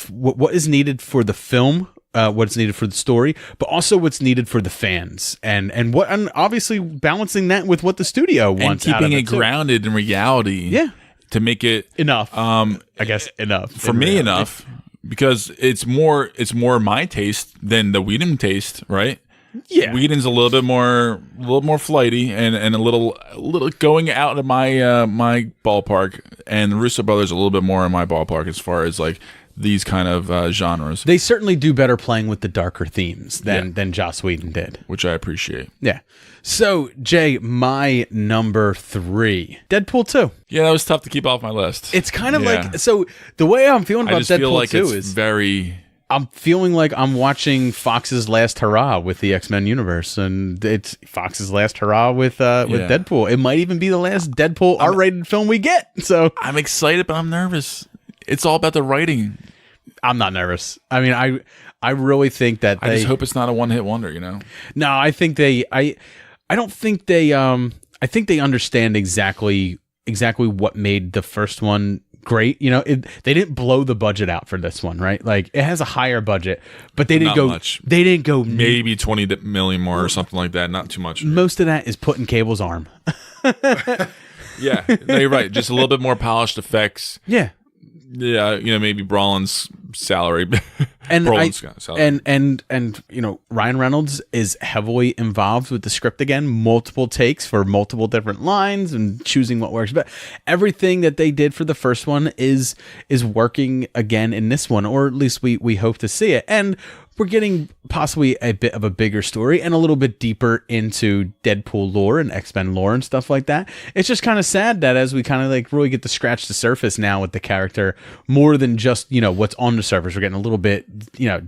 what is needed for the film, what's needed for the story, but also what's needed for the fans, and obviously balancing that with what the studio wants, and keeping it grounded in reality. Yeah, to make it enough. I guess enough for me. Reality. Enough. Because it's more my taste than the Whedon taste, right? Yeah, Whedon's a little more flighty and a little going out of my my ballpark, and the Russo brothers a little bit more in my ballpark as far as like these kind of genres. They certainly do better playing with the darker themes than Joss Whedon did, which I appreciate. Yeah. So, Jay, my number 3, Deadpool 2. Yeah, that was tough to keep off my list. It's kind of like, so the way I'm feeling about Deadpool 2 is I'm feeling like I'm watching Fox's last hurrah with the X-Men universe, and it's Fox's last hurrah with Deadpool. It might even be the last Deadpool R-rated film we get. So I'm excited, but I'm nervous. It's all about the writing. I'm not nervous. I mean, I really think that I just hope it's not a one-hit wonder, No, I think I don't think they I think they understand exactly what made the first one great. They didn't blow the budget out for this one, right? Like, it has a higher budget, but they didn't go much. They didn't go maybe 20 million more or something like that. Not too much. Most of that is put in Cable's arm. Yeah, no, you're right. Just a little bit more polished effects. Yeah. Yeah, maybe Brolin's salary. And Ryan Reynolds is heavily involved with the script again, multiple takes for multiple different lines and choosing what works. But everything that they did for the first one is working again in this one, or at least we hope to see it. And we're getting possibly a bit of a bigger story and a little bit deeper into Deadpool lore and X-Men lore and stuff like that. It's just kind of sad that as we kind of like really get to scratch the surface now with the character, more than just, what's on the surface, we're getting a little bit,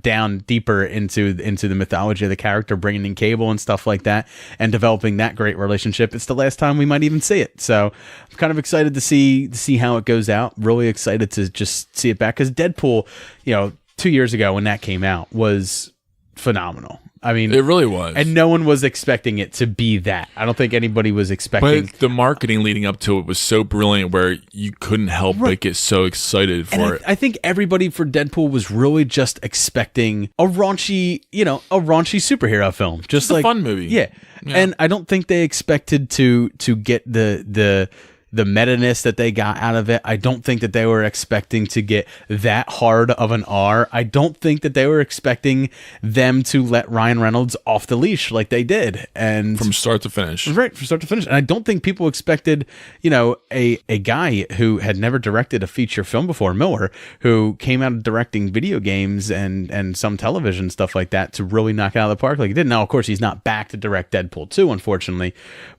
down deeper into the mythology of the character, bringing in Cable and stuff like that and developing that great relationship. It's the last time we might even see it. So I'm kind of excited to see how it goes out. Really excited to just see it back, because Deadpool, 2 years ago when that came out was phenomenal. I mean, it really was. And no one was expecting it to be that. I don't think anybody was expecting. But the marketing leading up to it was so brilliant where you couldn't help but get so excited for it. I think everybody for Deadpool was really just expecting a raunchy superhero film. Just like a fun movie. Yeah. And I don't think they expected to get the meta-ness that they got out of it. I don't think that they were expecting to get that hard of an R. I don't think that they were expecting them to let Ryan Reynolds off the leash like they did. And from start to finish. Right, from start to finish. And I don't think people expected, a guy who had never directed a feature film before, Miller, who came out of directing video games and some television stuff like that, to really knock it out of the park like he did. Now, of course, he's not back to direct Deadpool 2, unfortunately,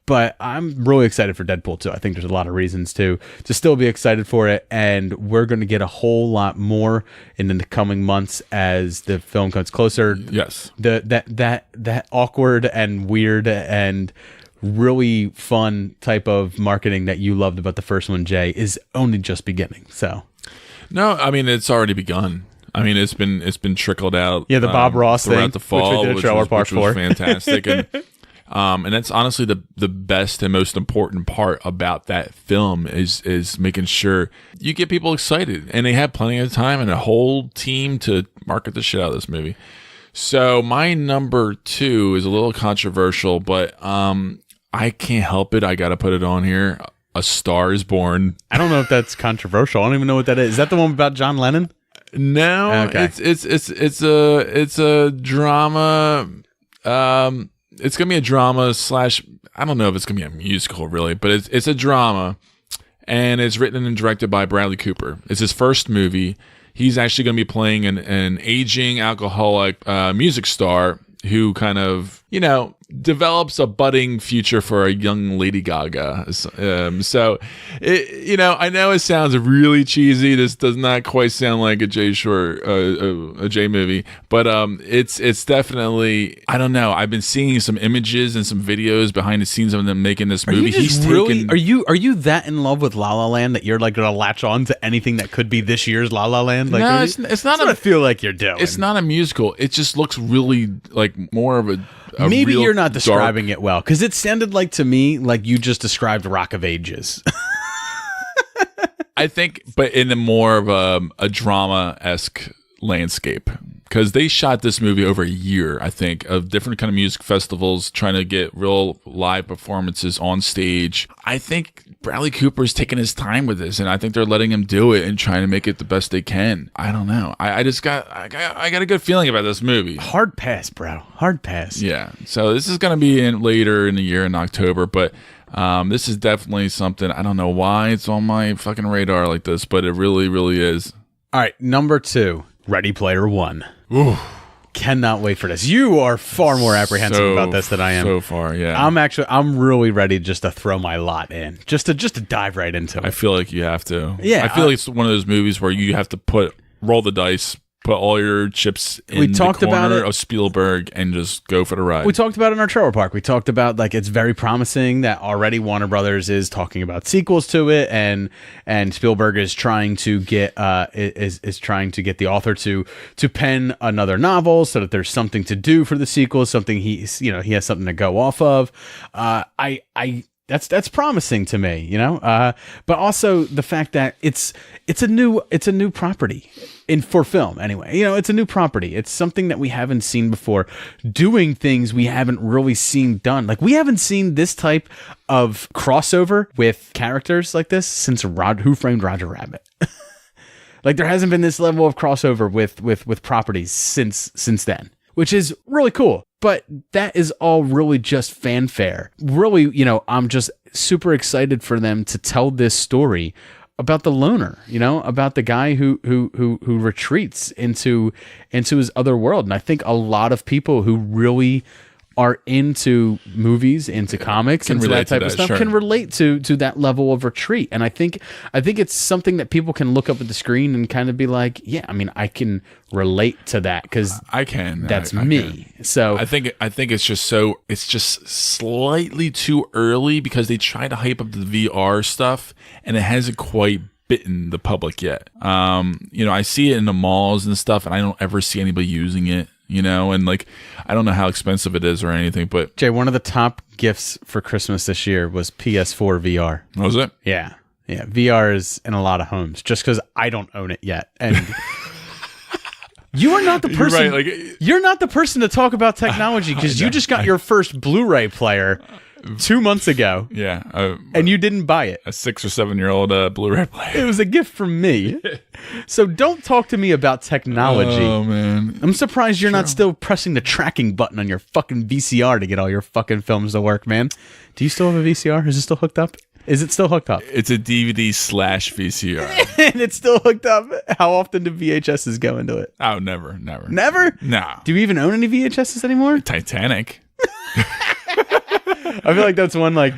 but I'm really excited for Deadpool 2. I think there's a lot of reasons to still be excited for it, and we're going to get a whole lot more in the coming months as the film comes closer. Yes, that awkward and weird and really fun type of marketing that you loved about the first one, Jay, is only just beginning. So, no, I mean, it's already begun. I mean, it's been trickled out. Yeah, the Bob Ross throughout thing, the fall, which was fantastic. And that's honestly the best and most important part about that film is making sure you get people excited, and they have plenty of time and a whole team to market the shit out of this movie. So my number 2 is a little controversial, but I can't help it. I got to put it on here. A Star Is Born. I don't know if that's controversial. I don't even know what that is. Is that the one about John Lennon? No, okay. It's a drama. It's gonna be a drama / I don't know if it's gonna be a musical really, but it's a drama, and it's written and directed by Bradley Cooper. It's his first movie. He's actually gonna be playing an aging alcoholic music star who kind of, develops a budding future for a young Lady Gaga. So, I know it sounds really cheesy. This does not quite sound like a Jay a Jay movie, but it's definitely, I don't know. I've been seeing some images and some videos behind the scenes of them making this movie. Are you that in love with La La Land that you're like going to latch on to anything that could be this year's La La Land? Like, no, it's not. I feel like you're doing. It's not a musical. It just looks really like more of a maybe real you're not describing dark. it well, because it sounded like to me like you just described Rock of Ages. I think, but in a more of a drama-esque landscape, because they shot this movie over a year, I think, of different kind of music festivals, trying to get real live performances on stage. I think Bradley Cooper's taking his time with this, and I think they're letting him do it and trying to make it the best they can. I don't know. I got a good feeling about this movie. Hard pass, bro. Hard pass. Yeah. So this is going to be in later in the year in October, but this is definitely something. I don't know why it's on my fucking radar like this, but it really, really is. All right, number 2, Ready Player One. Ooh. Cannot wait for this. You are far more apprehensive about this than I am. So far, yeah. I'm really ready just to throw my lot in, just to dive right into it. I feel like you have to. Yeah, I feel like it's one of those movies where you have to roll the dice, put all your chips in the corner of Spielberg, and just go for the ride. We talked about it in our trailer park. We talked about like it's very promising that already Warner Brothers is talking about sequels to it, and Spielberg is trying to get is trying to get the author to pen another novel so that there's something to do for the sequel, something he has something to go off of. That's promising to me, but also the fact that it's a new property for film anyway. It's a new property. It's something that we haven't seen before, doing things we haven't really seen done. Like we haven't seen this type of crossover with characters like this since Who Framed Roger Rabbit. Like there hasn't been this level of crossover with properties since then, which is really cool. But that is all really just fanfare. Really, I'm just super excited for them to tell this story about the loner, about the guy who retreats into his other world. And I think a lot of people who really are into movies, into comics, and that type of stuff, can relate to that level of retreat. And I think it's something that people can look up at the screen and kind of be like, yeah, I mean, I can relate to that because I can. That's I me. Can. So I think it's just slightly too early because they try to hype up the VR stuff and it hasn't quite bitten the public yet. I see it in the malls and stuff, and I don't ever see anybody using it. And like, I don't know how expensive it is or anything, but Jay, one of the top gifts for Christmas this year was PS4 VR. Was it? Yeah. VR is in a lot of homes just because I don't own it yet. And you are not the person. You're right, you're not the person to talk about technology because you just got your first Blu-ray player 2 months ago. Yeah. And you didn't buy it. A 6 or 7 year old Blu-ray player. It was a gift from me. So don't talk to me about technology. Oh, man. I'm surprised you're not still pressing the tracking button on your fucking VCR to get all your fucking films to work, man. Do you still have a VCR? Is it still hooked up? Is it still hooked up? It's a DVD/VCR. And it's still hooked up? How often do VHSs go into it? Oh, never. Never? No. Do you even own any VHSs anymore? Titanic. I feel like that's one like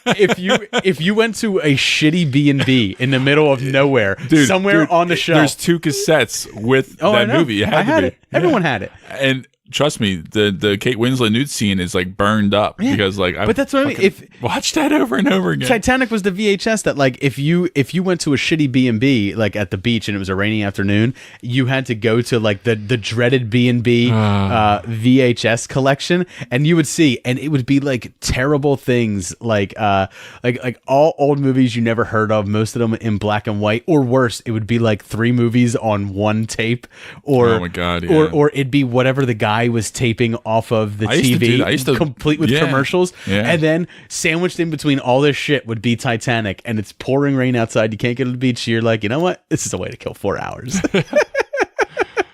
if you went to a shitty B&B in the middle of nowhere, dude, on the shelf. There's 2 cassettes with that movie. It had to be. It. Everyone had it. And trust me, the Kate Winslet nude scene is like burned up because like but that's what I mean. If watch that over and over again. Titanic was the VHS that like if you went to a shitty B&B like at the beach and it was a rainy afternoon, you had to go to like the dreaded B&B VHS collection, and you would see, and it would be like terrible things like all old movies you never heard of, most of them in black and white, or worse, it would be like 3 movies on one tape, or oh my God, yeah. or it'd be whatever the guy was taping off of the TV, complete with commercials, and then sandwiched in between all this shit would be Titanic, and it's pouring rain outside, you can't get to the beach, you're like, you know what, this is a way to kill 4 hours.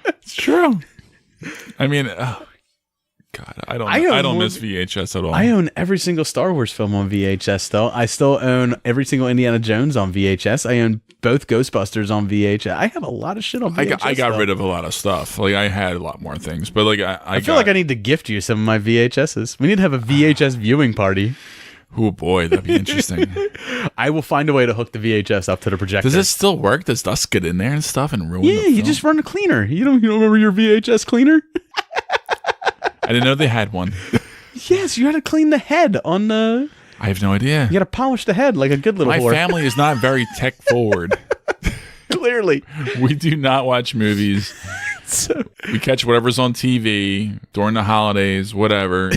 It's true. I mean, God, God, I don't miss VHS at all. I own every single Star Wars film on VHS still. I still own every single Indiana Jones on VHS. I own both Ghostbusters on VHS. I have a lot of shit on VHS. I got rid of a lot of stuff. Like I had a lot more things, but like I feel like I need to gift you some of my VHSs. We need to have a VHS viewing party. Oh boy, that'd be interesting. I will find a way to hook the VHS up to the projector. Does it still work? Does dust get in there and stuff and ruin? Yeah, you just run a cleaner. You don't remember your VHS cleaner? I didn't know they had one. Yes, you had to clean the head on the. I have no idea. You got to polish the head like a good little. My whore. family is not very tech forward. Clearly, we do not watch movies. We catch whatever's on TV during the holidays, whatever.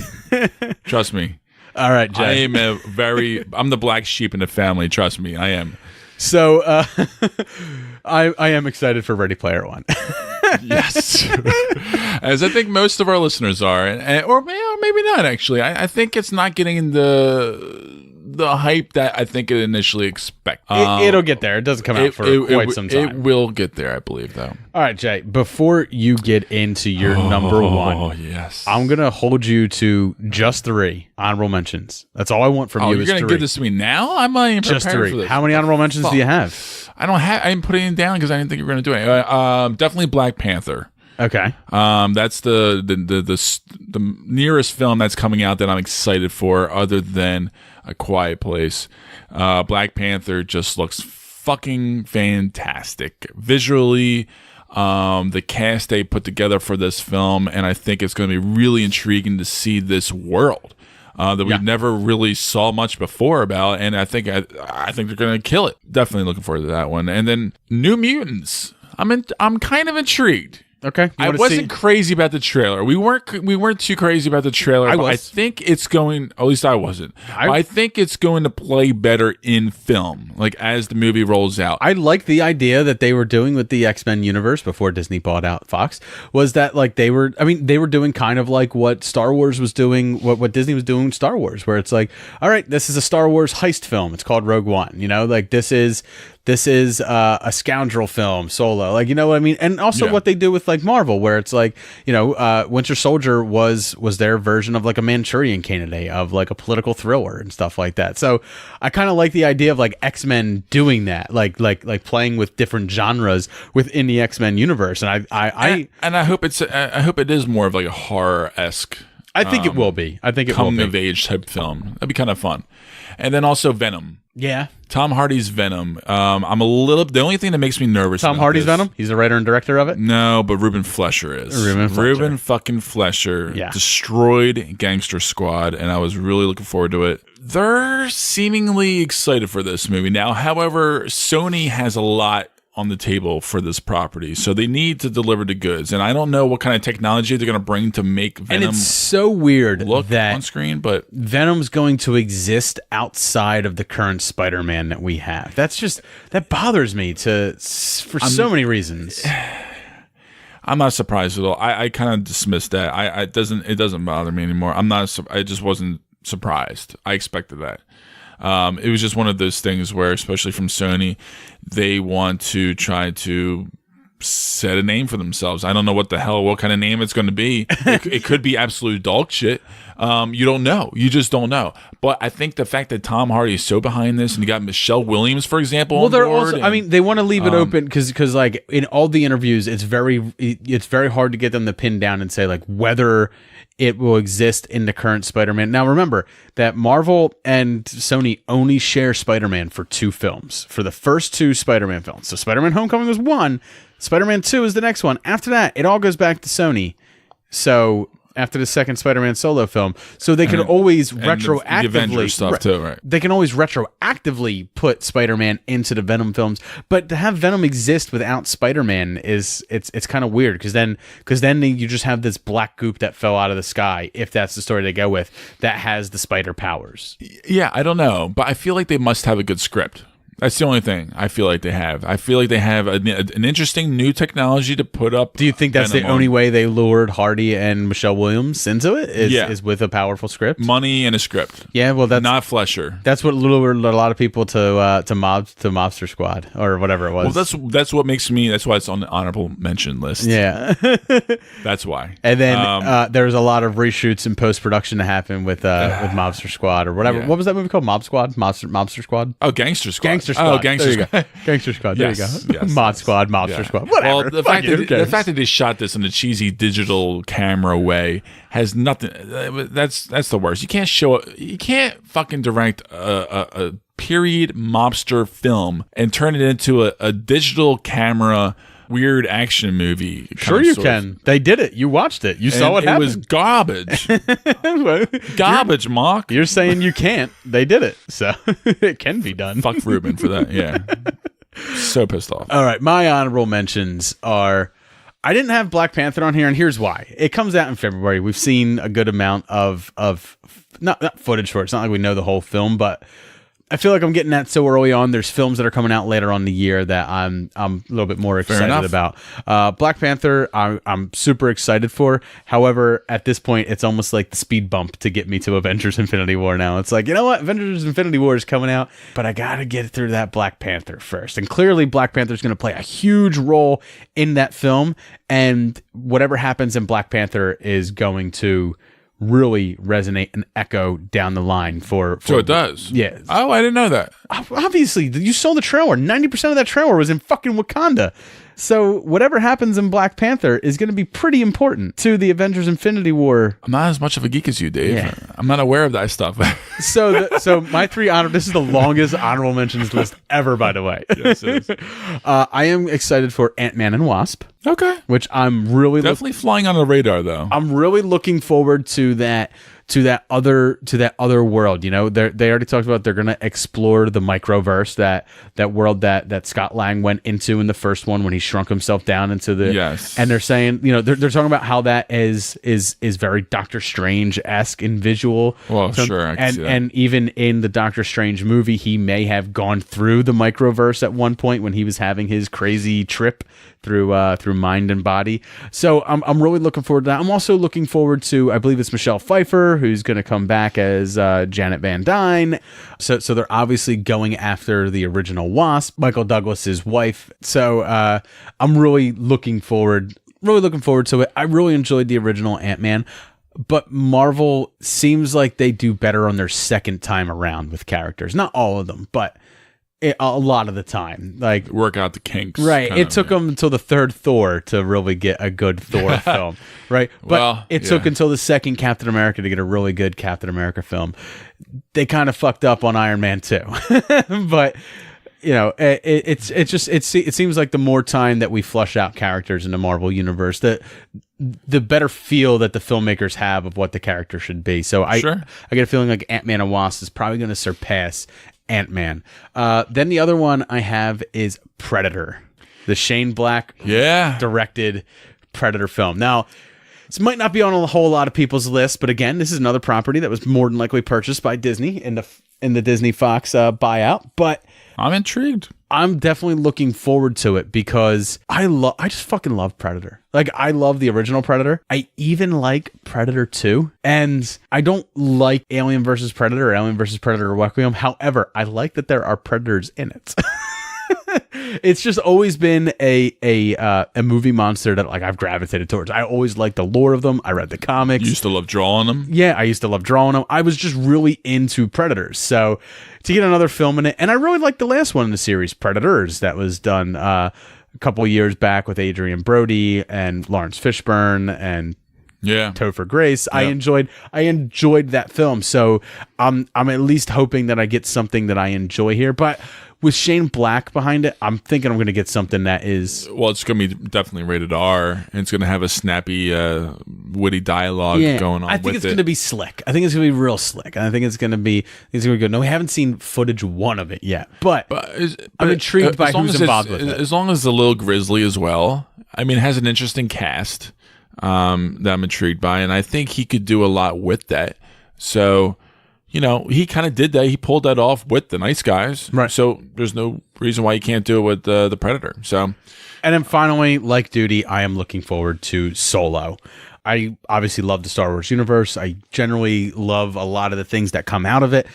Trust me. All right, Jay. I'm the black sheep in the family. Trust me, I am. So, I am excited for Ready Player One. Yes, as I think most of our listeners are, or maybe not. Actually, I think it's not getting the hype that I think it initially expected. It'll get there. It doesn't come out for quite some time. It will get there, I believe, though. All right, Jay. Before you get into your number one, yes, I'm gonna hold you to just 3 honorable mentions. That's all I want from you. You're gonna give this to me now? I'm not even just prepared 3. for this. How many honorable mentions do you have? I didn't put anything down because I didn't think you were gonna do it. Definitely Black Panther. Okay. That's the nearest film that's coming out that I'm excited for, other than A Quiet Place. Black Panther just looks fucking fantastic visually. The cast they put together for this film, and I think it's going to be really intriguing to see this world that we never really saw much before about, and I think they're going to kill it. Definitely looking forward to that one. And then New Mutants. I'm kind of intrigued. Okay. I wasn't crazy about the trailer. We weren't too crazy about the trailer. I think it's going. At least I wasn't. I think it's going to play better in film, like as the movie rolls out. I like the idea that they were doing with the X-Men universe before Disney bought out Fox. Was that like they were doing kind of like what Star Wars was doing, what Disney was doing with Star Wars, where it's like, all right, this is a Star Wars heist film. It's called Rogue One. You know, like this is a scoundrel film, Solo, like, you know what I mean? And also what they do with like Marvel, where it's like, you know, Winter Soldier was their version of like a Manchurian Candidate, of like a political thriller and stuff like that. So I kind of like the idea of like X-Men doing that, like playing with different genres within the X-Men universe. And I hope it is more of like a horror-esque. I think it will be. I think it will be coming of age type film. That'd be kind of fun. And then also Venom. Yeah. Tom Hardy's Venom. The only thing that makes me nervous. Tom Hardy's Venom? He's the writer and director of it? No, but Ruben Flesher is. Ruben fucking Flesher destroyed Gangster Squad, and I was really looking forward to it. They're seemingly excited for this movie. Now, however, Sony has a lot on the table for this property, so they need to deliver the goods, and I don't know what kind of technology they're going to bring to make Venom. And it's so weird look that on screen, but Venom's going to exist outside of the current Spider-Man that we have. That bothers me for so many reasons. I'm not surprised at all. I kind of dismissed that. It doesn't bother me anymore. I just wasn't surprised. I expected that. It was just one of those things where, especially from Sony, they want to try to set a name for themselves. I don't know what kind of name it's going to be. It could be absolute dog shit. You don't know. You just don't know. But I think the fact that Tom Hardy is so behind this, and you got Michelle Williams, for example, well, they're board, also. I mean, they want to leave it open because like in all the interviews, it's very hard to get them to pin down and say like whether it will exist in the current Spider-Man. Now, remember that Marvel and Sony only share Spider-Man for 2 films, for the first 2 Spider-Man films. So Spider-Man Homecoming was 1, Spider-Man 2 is the next one. After that, it all goes back to Sony. So after the second Spider-Man solo film, so they can always retroactively the Avengers stuff too, right? They can always retroactively put Spider-Man into the Venom films, but to have Venom exist without Spider-Man it's kind of weird because then you just have this black goop that fell out of the sky, if that's the story they go with, that has the spider powers. Yeah, I don't know, but I feel like they must have a good script. That's the only thing I feel like they have. I feel like they have an interesting new technology to put up. Do you think that's the only way they lured Hardy and Michelle Williams into it? Is with a powerful script? Money and a script. Yeah, well, that's not Flesher. That's what lured a lot of people to Mobster Squad or whatever it was. Well, that's what makes me. That's why it's on the honorable mention list. Yeah, that's why. And then there's a lot of reshoots and post production to happen with Mobster Squad or whatever. Yeah. What was that movie called? Mob Squad, Mobster Squad. Oh, Gangster Squad. Gangster Squad. Oh, Gangster Squad. Gangster Squad. There yes, you go. Yes, Mod Squad, Mobster Squad. Whatever. Well, the fact that they shot this in a cheesy digital camera way has nothing. That's the worst. You can't fucking direct a period mobster film and turn it into a digital camera weird action movie. Sure you can. They did it. You watched it. You saw what happened. It was garbage. Garbage, Mark. You're saying you can't. They did it. So it can be done. Fuck Ruben for that. Yeah. So pissed off. All right. My honorable mentions are... I didn't have Black Panther on here, and here's why. It comes out in February. We've seen a good amount of not footage for it. It's not like we know the whole film, but I feel like I'm getting that so early on. There's films that are coming out later on in the year that I'm a little bit more excited about. Black Panther, I'm super excited for. However, at this point, it's almost like the speed bump to get me to Avengers Infinity War now. It's like, you know what? Avengers Infinity War is coming out, but I got to get through that Black Panther first. And clearly, Black Panther is going to play a huge role in that film. And whatever happens in Black Panther is going to really resonate and echo down the line for so it does. Yeah. Oh, I didn't know that. Obviously, you saw the trailer. 90% of that trailer was in fucking Wakanda. So whatever happens in Black Panther is going to be pretty important to the Avengers Infinity War. I'm not as much of a geek as you, Dave. Yeah. I'm not aware of that stuff. So my three this is the longest honorable mentions list ever, by the way. Yes, it is. I am excited for Ant-Man and Wasp. Okay. Which I'm really definitely flying on the radar, though. I'm really looking forward to that other world. You know, they already talked about they're gonna explore the microverse, that world that Scott Lang went into in the first one when he shrunk himself down into the and they're saying, you know, they're talking about how that is very Doctor Strange-esque in visual. Well, sure, I can see that. And even in the Doctor Strange movie, he may have gone through the microverse at one point when he was having his crazy trip through mind and body. So I'm really looking forward to that. I'm also looking forward to, I believe it's Michelle Pfeiffer who's going to come back as Janet Van Dyne. So they're obviously going after the original Wasp, Michael Douglas's wife. So I'm really looking forward to it. I really enjoyed the original Ant-Man. But Marvel seems like they do better on their second time around with characters. Not all of them, but a lot of the time, like work out the kinks. Right. It took them until the third Thor to really get a good Thor film. Right. But it took until the second Captain America to get a really good Captain America film. They kind of fucked up on Iron Man 2. But you know, it seems like the more time that we flush out characters in the Marvel universe, the better feel that the filmmakers have of what the character should be. So I get a feeling like Ant-Man and Wasp is probably going to surpass Ant-Man. Then the other one I have is Predator, the Shane Black directed Predator film. Now, this might not be on a whole lot of people's list, but again, this is another property that was more than likely purchased by Disney in the Disney Fox buyout. But I'm intrigued. I'm definitely looking forward to it because I just fucking love Predator. Like, I love the original Predator. I even like Predator 2. And I don't like Alien vs. Predator or Alien vs. Predator Requiem. However, I like that there are predators in it. It's just always been a movie monster that like I've gravitated towards. I always liked the lore of them. I read the comics. You used to love drawing them? Yeah, I used to love drawing them. I was just really into Predators. So to get another film in it, and I really liked the last one in the series, Predators, that was done a couple years back with Adrian Brody and Lawrence Fishburne and Topher Grace. I enjoyed that film. So I'm at least hoping that I get something that I enjoy here. But with Shane Black behind it, I'm thinking I'm going to get something that is... Well, it's going to be definitely rated R, and it's going to have a snappy, witty dialogue going on with it. I think it's going to be slick. I think it's going to be real slick. I think it's going to be good. No, we haven't seen footage one of it yet, but I'm intrigued by who's involved with it. As long as the little Grizzly as well. I mean, it has an interesting cast that I'm intrigued by, and I think he could do a lot with that. So... you know, he kind of did that. He pulled that off with the Nice Guys. Right. So there's no reason why you can't do it with the Predator. So, and then finally, like Duty, I am looking forward to Solo. I obviously love the Star Wars universe. I generally love a lot of the things that come out of it.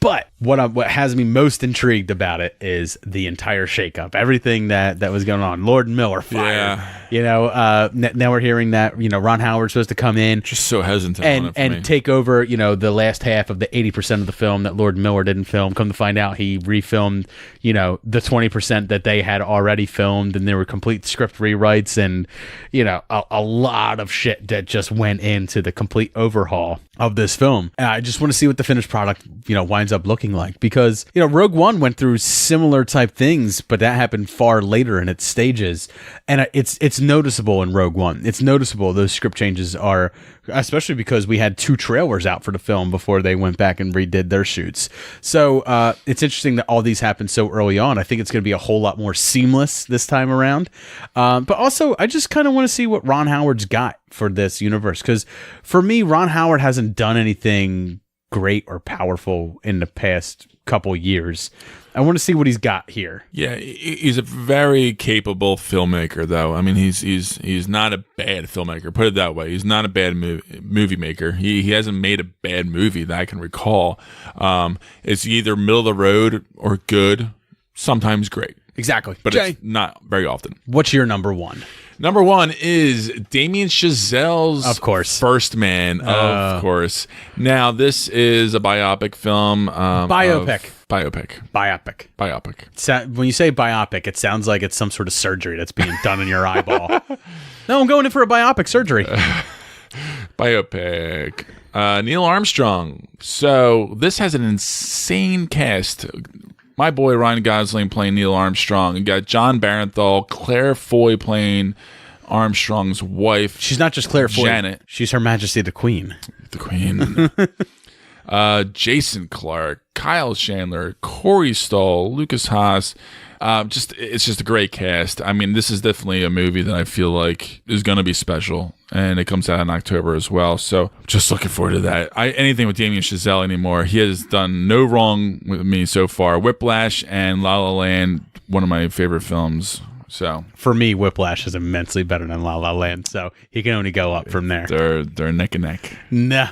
But what has me most intrigued about it is the entire shakeup. Everything that was going on. Lord Miller fired. Yeah. You know, now we're hearing that, you know, Ron Howard's supposed to come in. just so hesitant on it for me. take over, you know, the last half of the 80% of the film that Lord Miller didn't film. Come to find out, he refilmed, you know, the 20% that they had already filmed, and there were complete script rewrites and, you know, a lot of shit that just went into the complete overhaul of this film. And I just want to see what the finished product, you know, winds up looking like, because, you know, Rogue One went through similar type things, but that happened far later in its stages. And it's noticeable in Rogue One. It's noticeable. Those script changes are, especially because we had 2 trailers out for the film before they went back and redid their shoots. So it's interesting that all these happened so early on. I think it's going to be a whole lot more seamless this time around. But also, I just kind of want to see what Ron Howard's got for this universe, because for me, Ron Howard hasn't done anything great or powerful in the past couple years. I want to see what he's got here. Yeah, he's a very capable filmmaker, though. I mean, he's not a bad filmmaker. Put it that way. He's not a bad movie maker. He hasn't made a bad movie that I can recall. It's either middle of the road or good, sometimes great. Exactly. But Jay, it's not very often. what's your number one? Number one is Damien Chazelle's Of course. First Man, of course. Now, this is a biopic film. Biopic. Biopic. When you say biopic, it sounds like it's some sort of surgery that's being done in your eyeball. No, I'm going in for a biopic surgery. Biopic. Neil Armstrong. So this has an insane cast. My boy Ryan Gosling playing Neil Armstrong. You got John Barenthal, Claire Foy playing Armstrong's wife. She's not just Claire Foy. Janet. She's Her Majesty the Queen. The Queen. Jason Clarke, Kyle Chandler, Corey Stoll, Lucas Haas. It's just a great cast. I mean, this is definitely a movie that I feel like is going to be special, and it comes out in October as well. So just looking forward to that. Anything with Damien Chazelle anymore, he has done no wrong with me so far. Whiplash and La La Land, one of my favorite films. So for me, Whiplash is immensely better than La La Land, so he can only go up from there. They're neck and neck. No,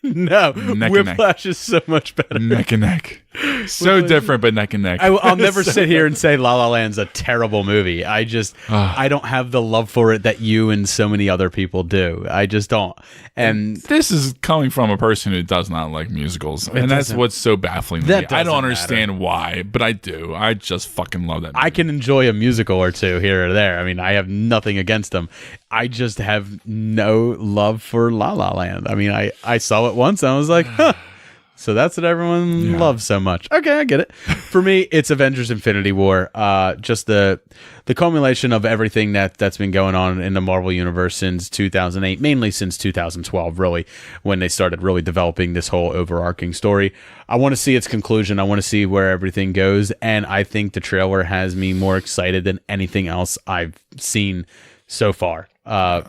no, Neck and Whiplash is so much better. Neck and neck. So different, but neck and neck. I'll never sit here and say La La Land's a terrible movie. I don't have the love for it that you and so many other people do. I just don't. And this is coming from a person who does not like musicals, and that's what's so baffling to me. I don't understand why, but I do. I just fucking love that movie. I can enjoy a musical or two here or there. I mean, I have nothing against them. I just have no love for La La Land. I mean, I saw it once and I was like, huh. So that's what everyone loves so much. Okay, I get it. For me, it's Avengers Infinity War. Just the culmination of everything that's been going on in the Marvel Universe since 2008, mainly since 2012, really, when they started really developing this whole overarching story. I want to see its conclusion. I want to see where everything goes. And I think the trailer has me more excited than anything else I've seen so far. I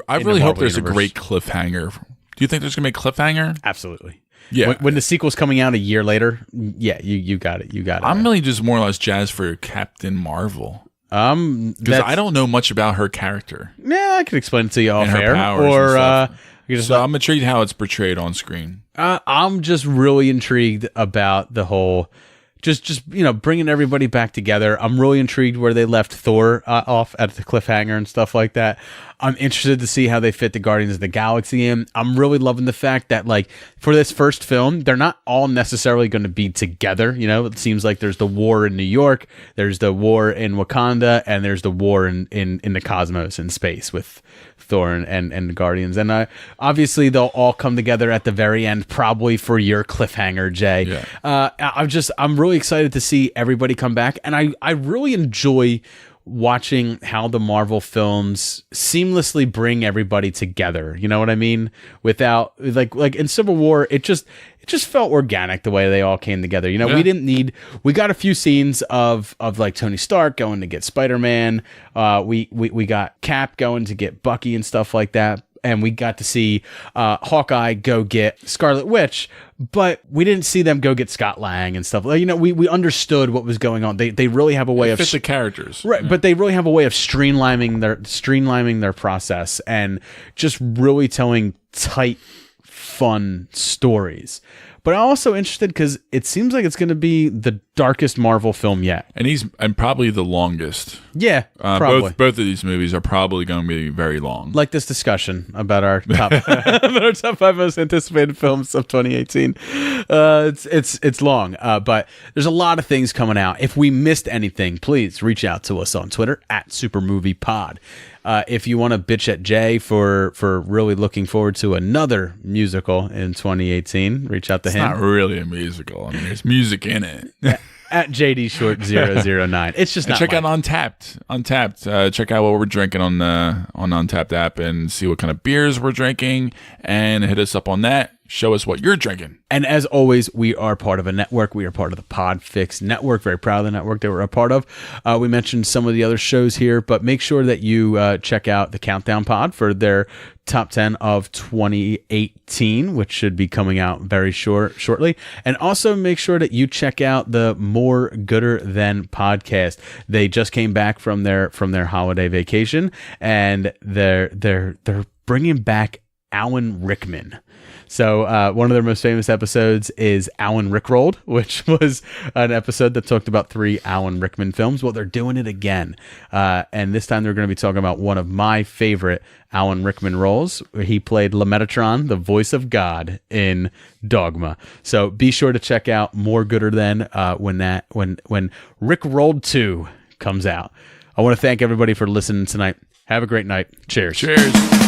really hope there's a great cliffhanger. Do you think there's going to be a cliffhanger? Absolutely. Yeah. When the sequel's coming out a year later, yeah, you got it. You got it. I'm really just more or less jazzed for Captain Marvel. Because I don't know much about her character. Yeah, I could explain it to you off her air. Powers and stuff. So I'm intrigued how it's portrayed on screen. I'm just really intrigued about the whole, just bringing everybody back together. I'm really intrigued where they left Thor off at the cliffhanger and stuff like that. I'm interested to see how they fit the Guardians of the Galaxy in. I'm really loving the fact that, like, for this first film, they're not all necessarily going to be together. You know, it seems like there's the war in New York, there's the war in Wakanda, and there's the war in the cosmos in space with Thor and the Guardians. And obviously, they'll all come together at the very end, probably for your cliffhanger, Jay. Yeah. I'm really excited to see everybody come back, and I really enjoy watching how the Marvel films seamlessly bring everybody together. You know what I mean? Without like in Civil War, it just felt organic the way they all came together. You know, we got a few scenes of like Tony Stark going to get Spider-Man. We got Cap going to get Bucky and stuff like that. and we got to see Hawkeye go get Scarlet Witch, but we didn't see them go get Scott Lang and stuff. You know, we understood what was going on. They really have a way of fit the characters, right? Yeah. But they really have a way of streamlining their process and just really telling tight, fun stories. But I'm also interested because it seems like it's going to be the darkest Marvel film yet, and probably the longest. Yeah, probably. Both of these movies are probably going to be very long. Like this discussion about our top about our top 5 most anticipated films of 2018. It's long, but there's a lot of things coming out. If we missed anything, please reach out to us on Twitter at SuperMoviePod. If you want to bitch at Jay for really looking forward to another musical in 2018, reach out to him. It's not really a musical. I mean, there's music in it. At JD Short 009. It's just not. Check out Untapped. Check out what we're drinking on Untapped app and see what kind of beers we're drinking, and hit us up on that. Show us what you're drinking. And as always, we are part of a network. We are part of the Podfix network. Very proud of the network that we're a part of. We mentioned some of the other shows here, but make sure that you check out the Countdown Pod for their top 10 of 2018, which should be coming out very shortly. And also make sure that you check out the More Gooder Than podcast. They just came back from their holiday vacation, and they're bringing back Alan Rickman. So one of their most famous episodes is Alan Rickrolled, which was an episode that talked about 3 Alan Rickman films. Well, they're doing it again. And this time they're going to be talking about one of my favorite Alan Rickman roles. He played Metatron, the voice of God in Dogma. So be sure to check out More Gooder Than when Rickrolled 2 comes out. I want to thank everybody for listening tonight. Have a great night. Cheers. Cheers.